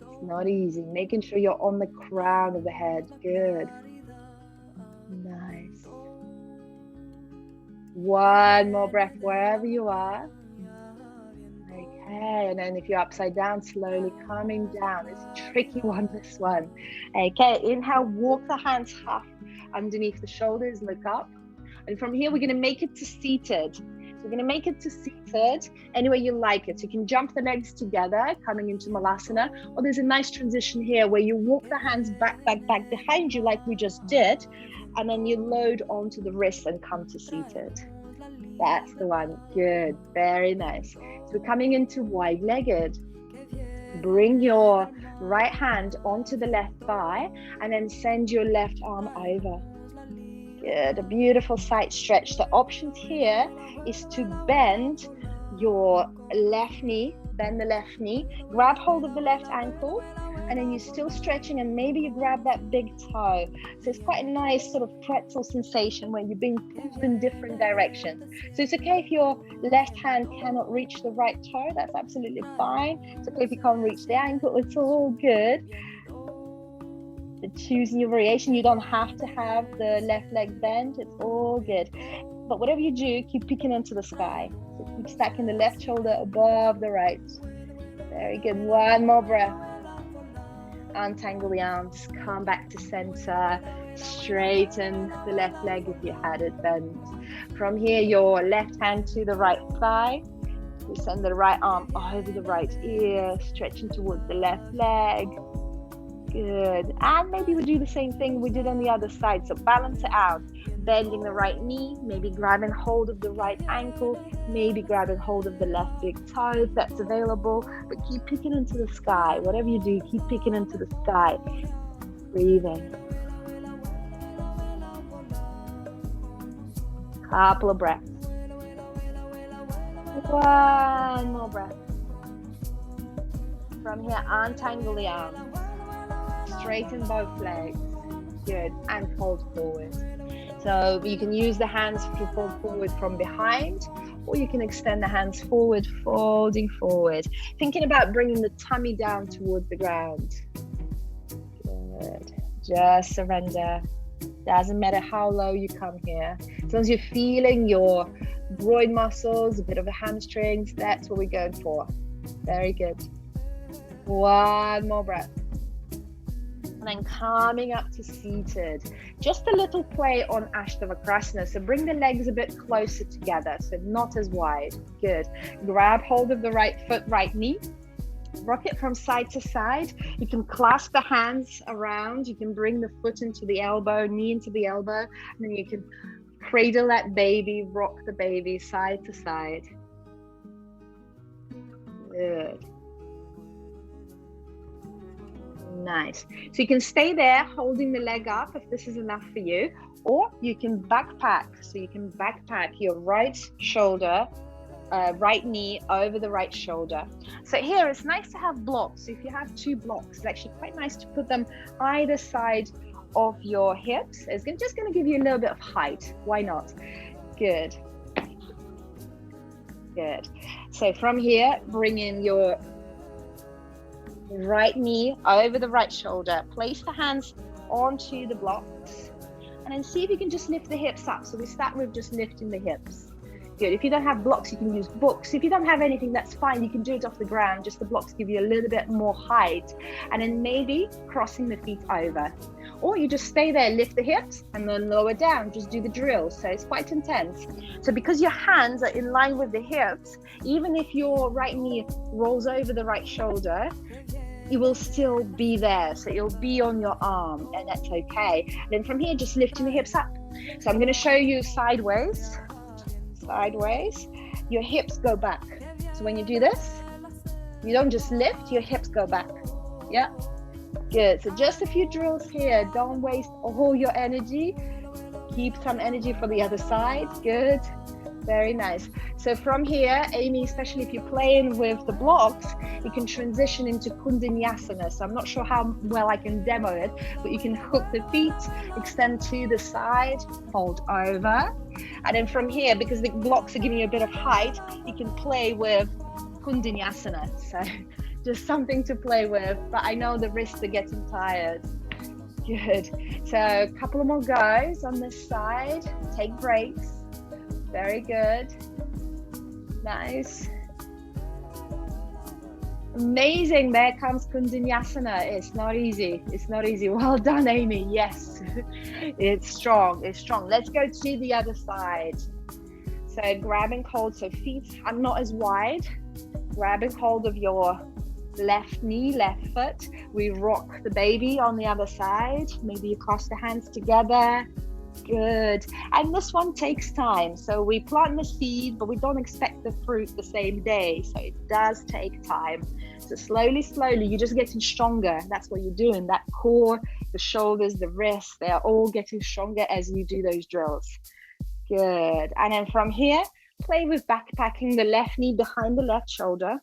S1: It's not easy. Making sure you're on the crown of the head. Good. Nice. One more breath wherever you are. Okay, and then if you're upside down, slowly coming down. It's a tricky one, this one. Okay, inhale, walk the hands half underneath the shoulders, look up. And from here, we're going to make it to seated. So we're going to make it to seated any way you like it. So you can jump the legs together, coming into Malasana, or there's a nice transition here where you walk the hands back behind you like we just did, and then you load onto the wrists and come to seated. That's the one. Good. Very nice. So we're coming into wide-legged. Bring your right hand onto the left thigh and then send your left arm over. Good. A beautiful side stretch. The options here is to bend your left knee, bend the left knee, grab hold of the left ankle, and then you're still stretching, and maybe you grab that big toe. So it's quite a nice sort of pretzel sensation when you're being pulled in different directions. So it's okay if your left hand cannot reach the right toe. That's absolutely fine. It's okay if you can't reach the ankle. It's all good. So choosing your variation. You don't have to have the left leg bent. It's all good. But whatever you do, keep peeking into the sky. So keep stacking the left shoulder above the right. Very good. One more breath. Untangle the arms, come back to center, straighten the left leg if you had it bent. From here, your left hand to the right thigh. We send the right arm over the right ear, stretching towards the left leg. Good. And maybe we do the same thing we did on the other side. So balance it out. Bending the right knee, maybe grabbing hold of the right ankle, maybe grabbing hold of the left big toe if that's available. But keep peeking into the sky. Whatever you do, keep peeking into the sky. Breathing. Couple of breaths. One more breath. From here, untangle the arms. Straighten both legs. Good. And fold forward. So you can use the hands to fold forward from behind, or you can extend the hands forward, folding forward. Thinking about bringing the tummy down towards the ground. Good. Just surrender. Doesn't matter how low you come here. As long as you're feeling your groin muscles, a bit of the hamstrings, that's what we're going for. Very good. One more breath. And then coming up to seated. Just a little play on Ashtavakrasana. So bring the legs a bit closer together, so not as wide. Good. Grab hold of the right foot, right knee. Rock it from side to side. You can clasp the hands around. You can bring the foot into the elbow, knee into the elbow. And then you can cradle that baby, rock the baby side to side. Good. Nice. So you can stay there holding the leg up if this is enough for you, or you can backpack. So you can backpack your right shoulder, right knee over the right shoulder. So here it's nice to have blocks. If you have two blocks, it's actually quite nice to put them either side of your hips. It's just going to give you a little bit of height. Why not? Good. Good. So from here, bring in your right knee over the right shoulder. Place the hands onto the blocks, and then see if you can just lift the hips up. So we start with just lifting the hips. Good. If you don't have blocks, you can use books. If you don't have anything, that's fine. You can do it off the ground. Just the blocks give you a little bit more height, and then maybe crossing the feet over. Or you just stay there, lift the hips, and then lower down. Just do the drill. So it's quite intense. So because your hands are in line with the hips, even if your right knee rolls over the right shoulder, it will still be there. So it'll be on your arm, and that's okay. Then from here, just lifting the hips up. So I'm going to show you sideways. Sideways. Your hips go back. So when you do this, you don't just lift, your hips go back. Yeah. Good. So just a few drills here. Don't waste all your energy. Keep some energy for the other side. Good. Very nice. So from here, Amy, especially if you're playing with the blocks, you can transition into Vinyasa. So I'm not sure how well I can demo it, but you can hook the feet, extend to the side, hold over. And then from here, because the blocks are giving you a bit of height, you can play with Vinyasa. So just something to play with, but I know the wrists are getting tired. Good. So a couple of more goes on this side. Take breaks. Very good. Nice. Amazing. There comes Vinyasa. It's not easy. It's not easy. Well done, Amy. Yes. It's strong. It's strong. Let's go to the other side. So grabbing hold. So feet are not as wide. Grabbing hold of your left knee, left foot. We rock the baby on the other side. Maybe you cross the hands together. Good. And this one takes time. So we plant the seed, but we don't expect the fruit the same day. So it does take time. So slowly, you're just getting stronger. That's what you're doing. That core, the shoulders, the wrists, they are all getting stronger as you do those drills. Good. And then from here, play with backpacking the left knee behind the left shoulder.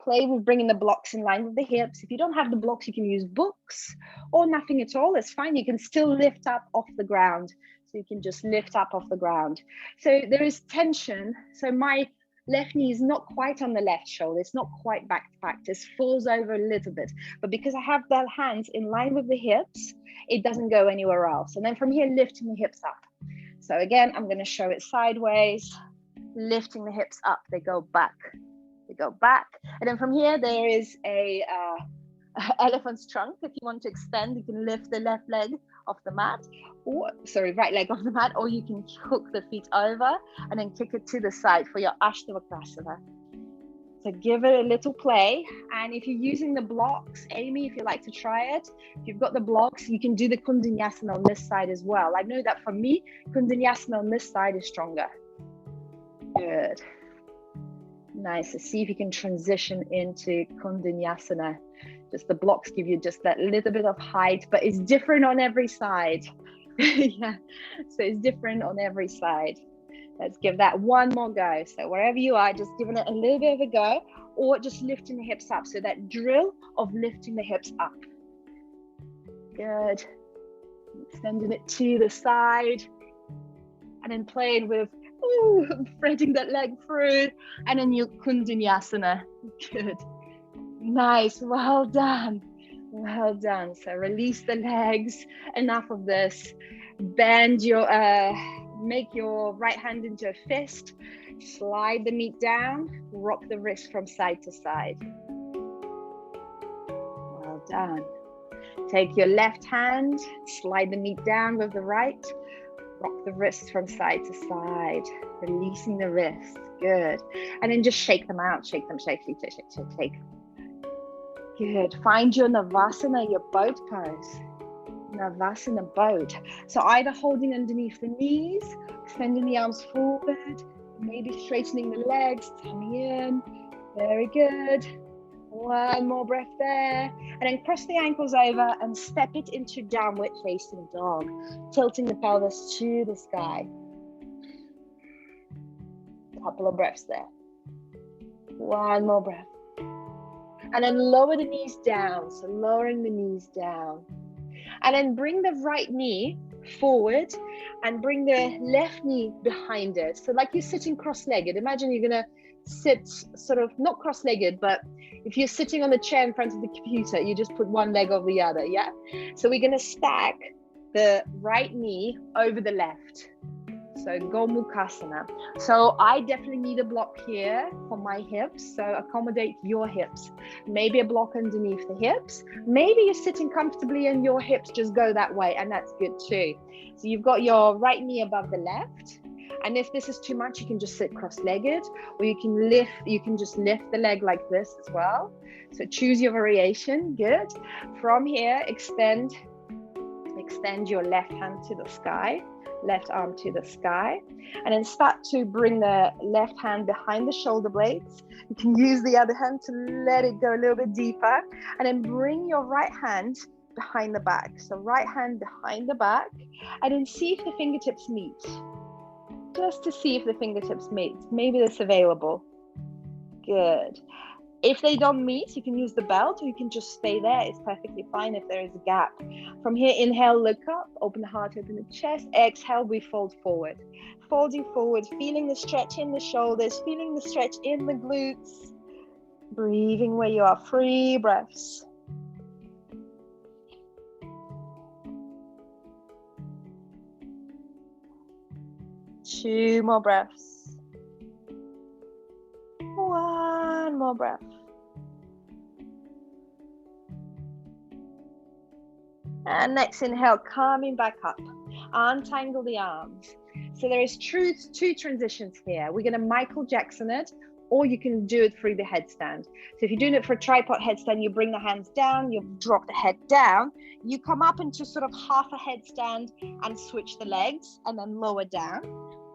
S1: Play with bringing the blocks in line with the hips. If you don't have the blocks, you can use books or nothing at all. It's fine. You can still lift up off the ground. So you can just lift up off the ground. So there is tension. So my left knee is not quite on the left shoulder. It's not quite backpacked. It falls over a little bit. But because I have the hands in line with the hips, it doesn't go anywhere else. And then from here, lifting the hips up. So again, I'm going to show it sideways, lifting the hips up, they go back. They go back. And then from here, there is a elephant's trunk. If you want to extend, you can lift the left leg off the mat, or sorry, right leg off the mat, or you can hook the feet over and then kick it to the side for your Ashtavakasana. So give it a little play. And if you're using the blocks, Amy, if you like to try it, if you've got the blocks, you can do the Kundanyasana on this side as well. I know that for me, Kundanyasana on this side is stronger. Good. Nice. So see if you can transition into Kundanyasana. Just the blocks give you just that little bit of height, but it's different on every side. Yeah, so it's different on every side. Let's give that one more go. So wherever you are, just giving it a little bit of a go, or just lifting the hips up. So that drill of lifting the hips up. Good. Extending it to the side, and then playing with threading that leg through, and then your Kundanyasana. Good. Nice. Well done. Well done. So release the legs. Enough of this. Bend your make your right hand into a fist. Slide the knee down. Rock the wrist from side to side. Well done. Take your left hand. Slide the knee down with the right. Rock the wrists from side to side, releasing the wrists. Good. And then just shake them out. Shake them, shake, shake, shake, shake, shake. Good. Find your Navasana, your boat pose. Navasana boat. So either holding underneath the knees, extending the arms forward, maybe straightening the legs, coming in. Very good. One more breath there. And then cross the ankles over and step it into downward facing dog, tilting the pelvis to the sky. Couple of breaths there. One more breath. And then lower the knees down. So lowering the knees down. And then bring the right knee forward and bring the left knee behind it. So like you're sitting cross-legged. Imagine you're going to sit sort of not cross-legged, but if you're sitting on the chair in front of the computer, you just put one leg over the other. Yeah. So we're going to stack the right knee over the left. So Gomukhasana. So I definitely need a block here for my hips. So accommodate your hips. Maybe a block underneath the hips. Maybe you're sitting comfortably and your hips just go that way, and that's good too. So you've got your right knee above the left. And if this is too much, you can just sit cross-legged, or you can just lift the leg like this as well. So choose your variation. Good. From here, extend your left hand to the sky. Left arm to the sky, and then start to bring the left hand behind the shoulder blades. You can use the other hand to let it go a little bit deeper, and then bring your right hand behind the back. So right hand behind the back, and then see if the fingertips meet. Just to see if the fingertips meet. Maybe that's available. Good. If they don't meet, you can use the belt, or you can just stay there. It's perfectly fine if there is a gap. From here, inhale, look up, open the heart, open the chest. Exhale, we fold forward. Folding forward, feeling the stretch in the shoulders, feeling the stretch in the glutes. Breathing where you are, 3 breaths. Two more breaths. One more breath. And next inhale, coming back up. Untangle the arms. So there is two transitions here. We're going to Michael Jackson it, or you can do it through the headstand. So if you're doing it for a tripod headstand, you bring the hands down, you drop the head down, you come up into sort of half a headstand and switch the legs and then lower down.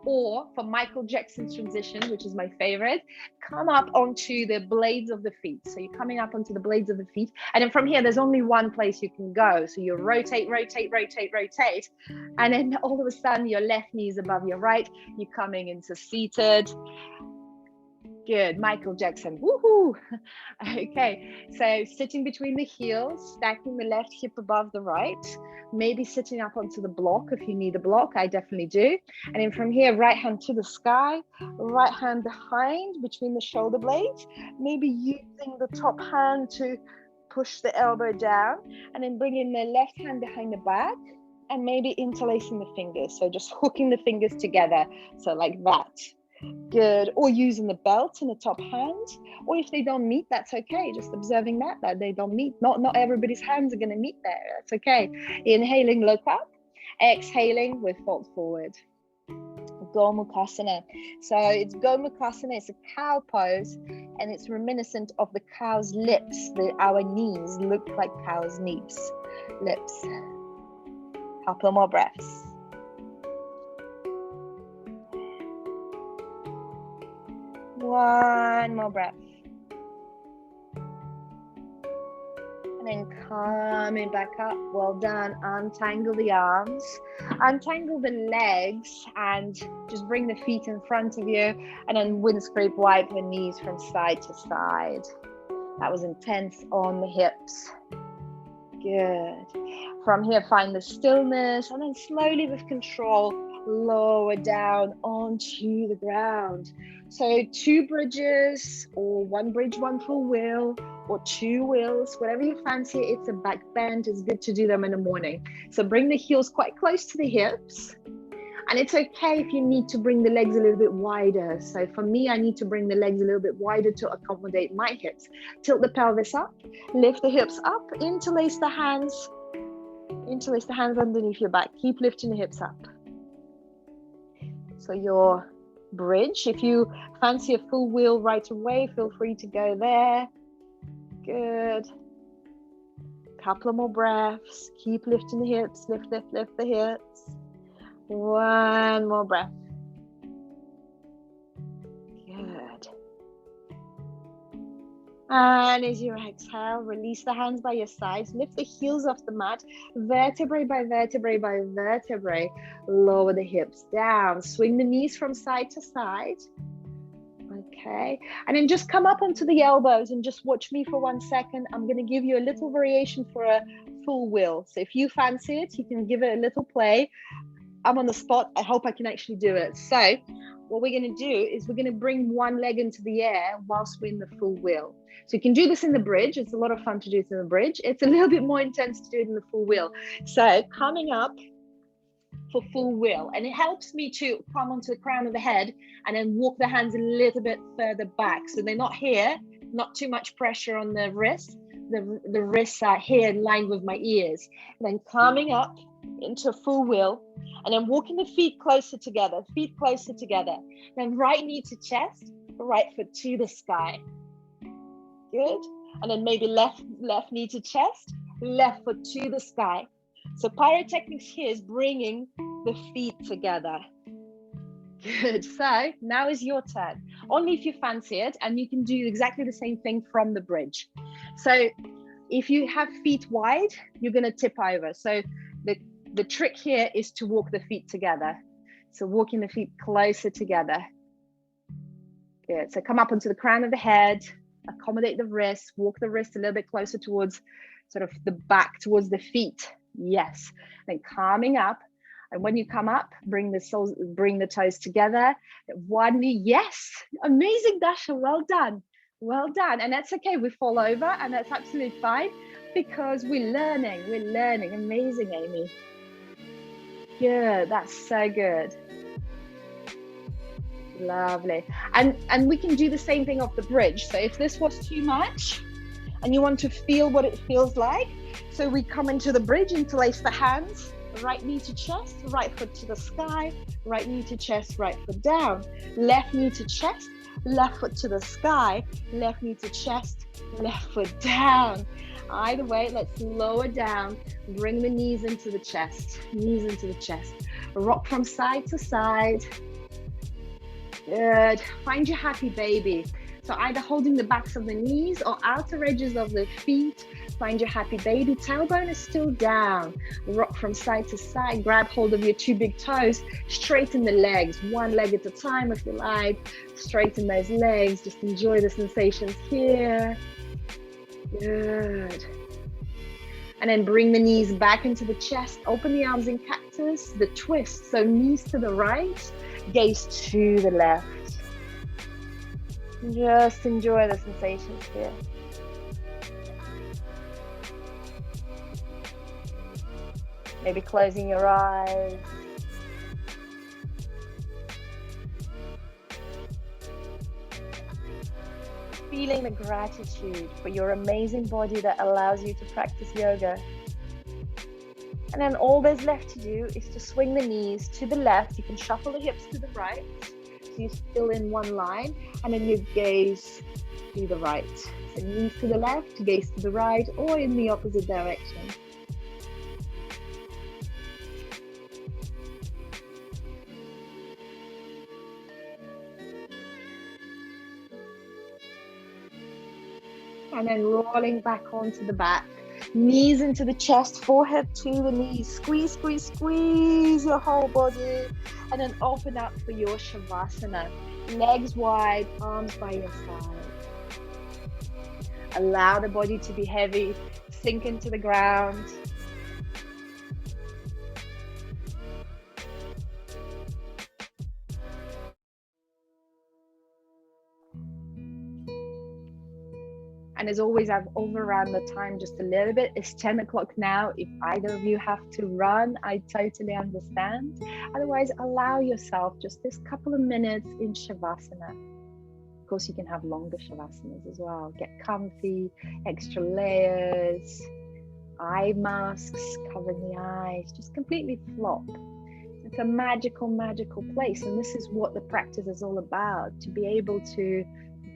S1: Or for Michael Jackson's transition, which is my favorite, come up onto the blades of the feet. So you're coming up onto the blades of the feet. And then from here, there's only one place you can go. So you rotate, rotate, rotate, rotate. And then all of a sudden, your left knee is above your right. You're coming into seated. Good. Michael Jackson. Woohoo. Okay. So sitting between the heels, stacking the left hip above the right, maybe sitting up onto the block if you need a block. I definitely do. And then from here, right hand to the sky, right hand behind between the shoulder blades, maybe using the top hand to push the elbow down, and then bringing the left hand behind the back and maybe interlacing the fingers. So just hooking the fingers together. So like that. Good. Or using the belt in the top hand. Or if they don't meet, that's okay. Just observing that they don't meet. Not everybody's hands are going to meet there. That's okay. Inhaling, look up. Exhaling, we fold forward. Gomukhasana. So it's Gomukhasana, it's a cow pose, and it's reminiscent of the cow's lips. Our knees look like cow's lips. Couple more breaths. One more breath. And then coming back up. Well done. Untangle the arms, untangle the legs, and just bring the feet in front of you, and then windscrape wipe the knees from side to side. That was intense on the hips. Good. From here, find the stillness, and then slowly with control, lower down onto the ground. So 2 bridges, or 1 bridge, 1 full wheel, or 2 wheels, whatever you fancy. It's a back bend. It's good to do them in the morning. So bring the heels quite close to the hips. And it's okay if you need to bring the legs a little bit wider. So for me, I need to bring the legs a little bit wider to accommodate my hips. Tilt the pelvis up, lift the hips up, interlace the hands underneath your back. Keep lifting the hips up. So your bridge, if you fancy a full wheel right away, feel free to go there. Good. Couple of more breaths. Keep lifting the hips. Lift the hips. 1 more breath. Good. And as you exhale, release the hands by your sides. Lift the heels off the mat. Vertebrae by vertebrae by vertebrae. Lower the hips down. Swing the knees from side to side. Okay. And then just come up onto the elbows and just watch me for 1 second. I'm going to give you a little variation for a full wheel. So if you fancy it, you can give it a little play. I'm on the spot. I hope I can actually do it. So what we're going to do is we're going to bring 1 leg into the air whilst we're in the full wheel. So you can do this in the bridge. It's a lot of fun to do it in the bridge. It's a little bit more intense to do it in the full wheel. So coming up for full wheel, and it helps me to come onto the crown of the head and then walk the hands a little bit further back. So they're not here, not too much pressure on the wrist. The wrists are here in line with my ears. And then coming up into full wheel, and then walking the feet closer together, Then right knee to chest, right foot to the sky. Good. And then maybe left knee to chest, left foot to the sky. So pyrotechnics here is bringing the feet together. Good. So now is your turn. Only if you fancy it, and you can do exactly the same thing from the bridge. So if you have feet wide, you're going to tip over. So the trick here is to walk the feet together. So walking the feet closer together. Good. So come up onto the crown of the head, accommodate the wrist, walk the wrist a little bit closer towards sort of the back, towards the feet. Yes. Then calming up. And when you come up, bring the toes together. 1 knee. Yes. Amazing, Dasha. Well done. Well done. And that's okay. We fall over, and that's absolutely fine because we're learning. Amazing, Amy. Good. That's so good. Lovely. And we can do the same thing off the bridge. So if this was too much and you want to feel what it feels like, so we come into the bridge, interlace the hands, right knee to chest, right foot to the sky, right knee to chest, right foot down, left knee to chest, left foot to the sky, left knee to chest, left foot down. Either way, let's lower down, bring the knees into the chest, rock from side to side. Good. Find your happy baby. So either holding the backs of the knees or outer edges of the feet. Find your happy baby. Tailbone is still down. Rock from side to side. Grab hold of your 2 big toes. Straighten the legs, 1 leg at a time if you like. Straighten those legs. Just enjoy the sensations here. Good. And then bring the knees back into the chest. Open the arms in cactus. The twist. So knees to the right, gaze to the left. Just enjoy the sensations here. Maybe closing your eyes. Feeling the gratitude for your amazing body that allows you to practice yoga. And then all there's left to do is to swing the knees to the left. You can shuffle the hips to the right, so you're still in one line, and then you gaze to the right. So knees to the left, gaze to the right, or in the opposite direction. And then rolling back onto the back. Knees into the chest, forehead to the knees. Squeeze, squeeze, squeeze your whole body. And then open up for your Shavasana. Legs wide, arms by your side. Allow the body to be heavy. Sink into the ground. And as always, I've overrun the time just a little bit. It's 10 o'clock now. If either of you have to run, I totally understand. Otherwise, allow yourself just this couple of minutes in Shavasana. Of course, you can have longer Shavasanas as well. Get comfy, extra layers, eye masks, covering the eyes, just completely flop. It's a magical, magical place. And this is what the practice is all about, to be able to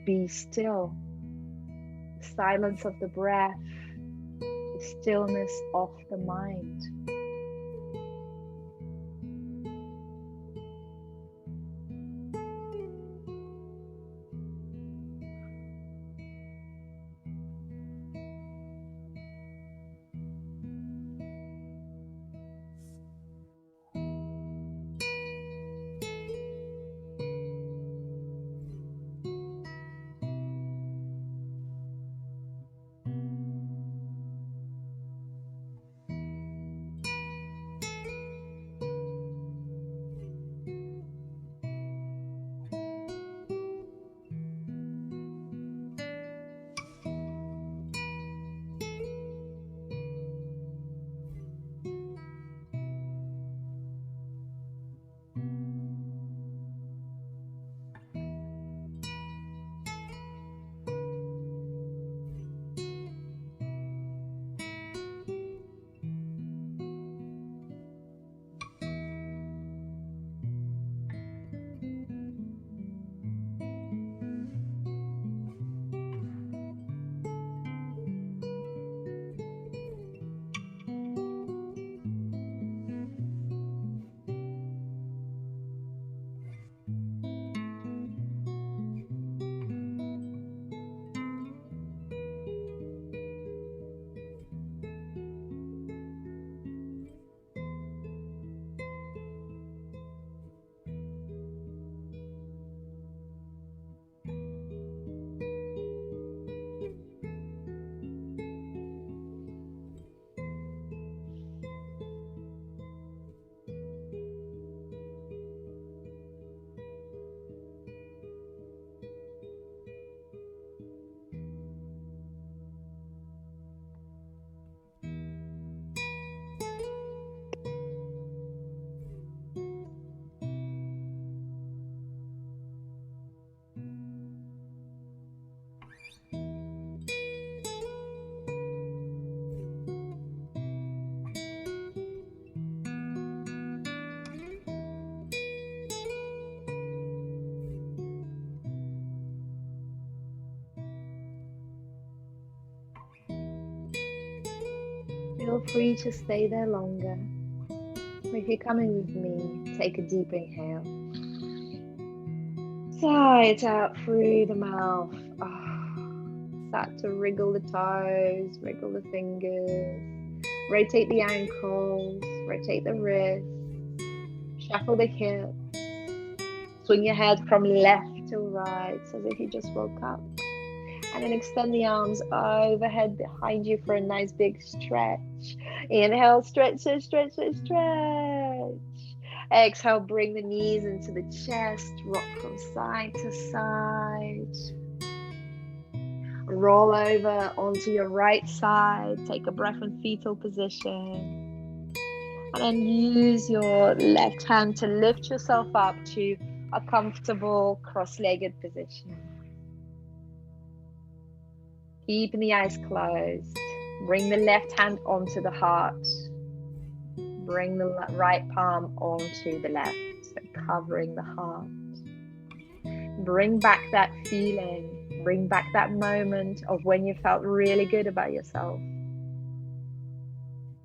S1: be still. The silence of the breath, the stillness of the mind. Feel free to stay there longer. If you're coming with me, take a deep inhale. Sigh it out through the mouth. Start to wriggle the toes, wriggle the fingers, rotate the ankles, rotate the wrists, shuffle the hips, swing your head from left to right as if you just woke up. And then extend the arms overhead behind you for a nice big stretch. Inhale, stretch, stretch, stretch, stretch, stretch. Exhale, bring the knees into the chest, rock from side to side. Roll over onto your right side. Take a breath in fetal position. And then use your left hand to lift yourself up to a comfortable cross-legged position. Keeping the eyes closed. Bring the left hand onto the heart. Bring the right palm onto the left, so covering the heart. Bring back that feeling. Bring back that moment of when you felt really good about yourself.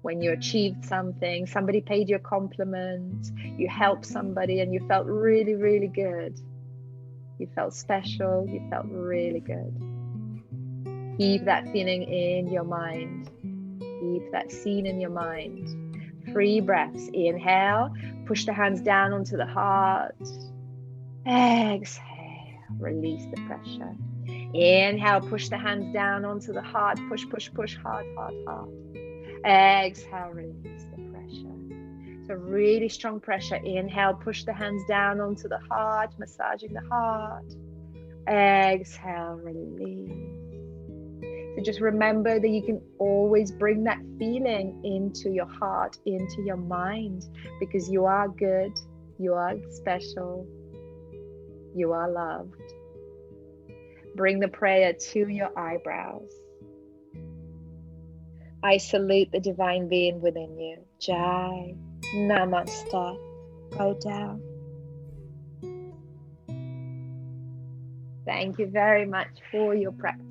S1: When you achieved something, somebody paid you a compliment, you helped somebody and you felt really, really good. You felt special, you felt really good. Keep that feeling in your mind. Keep that scene in your mind. 3 breaths. Inhale, push the hands down onto the heart. Exhale, release the pressure. Inhale, push the hands down onto the heart. Push, push, push, hard, hard, hard. Exhale, release the pressure. So really strong pressure. Inhale, push the hands down onto the heart, massaging the heart. Exhale, release. So just remember that you can always bring that feeling into your heart, into your mind, because you are good, you are special, you are loved. Bring the prayer to your eyebrows. I salute the divine being within you. Jai, Namaste, go down. Thank you very much for your practice.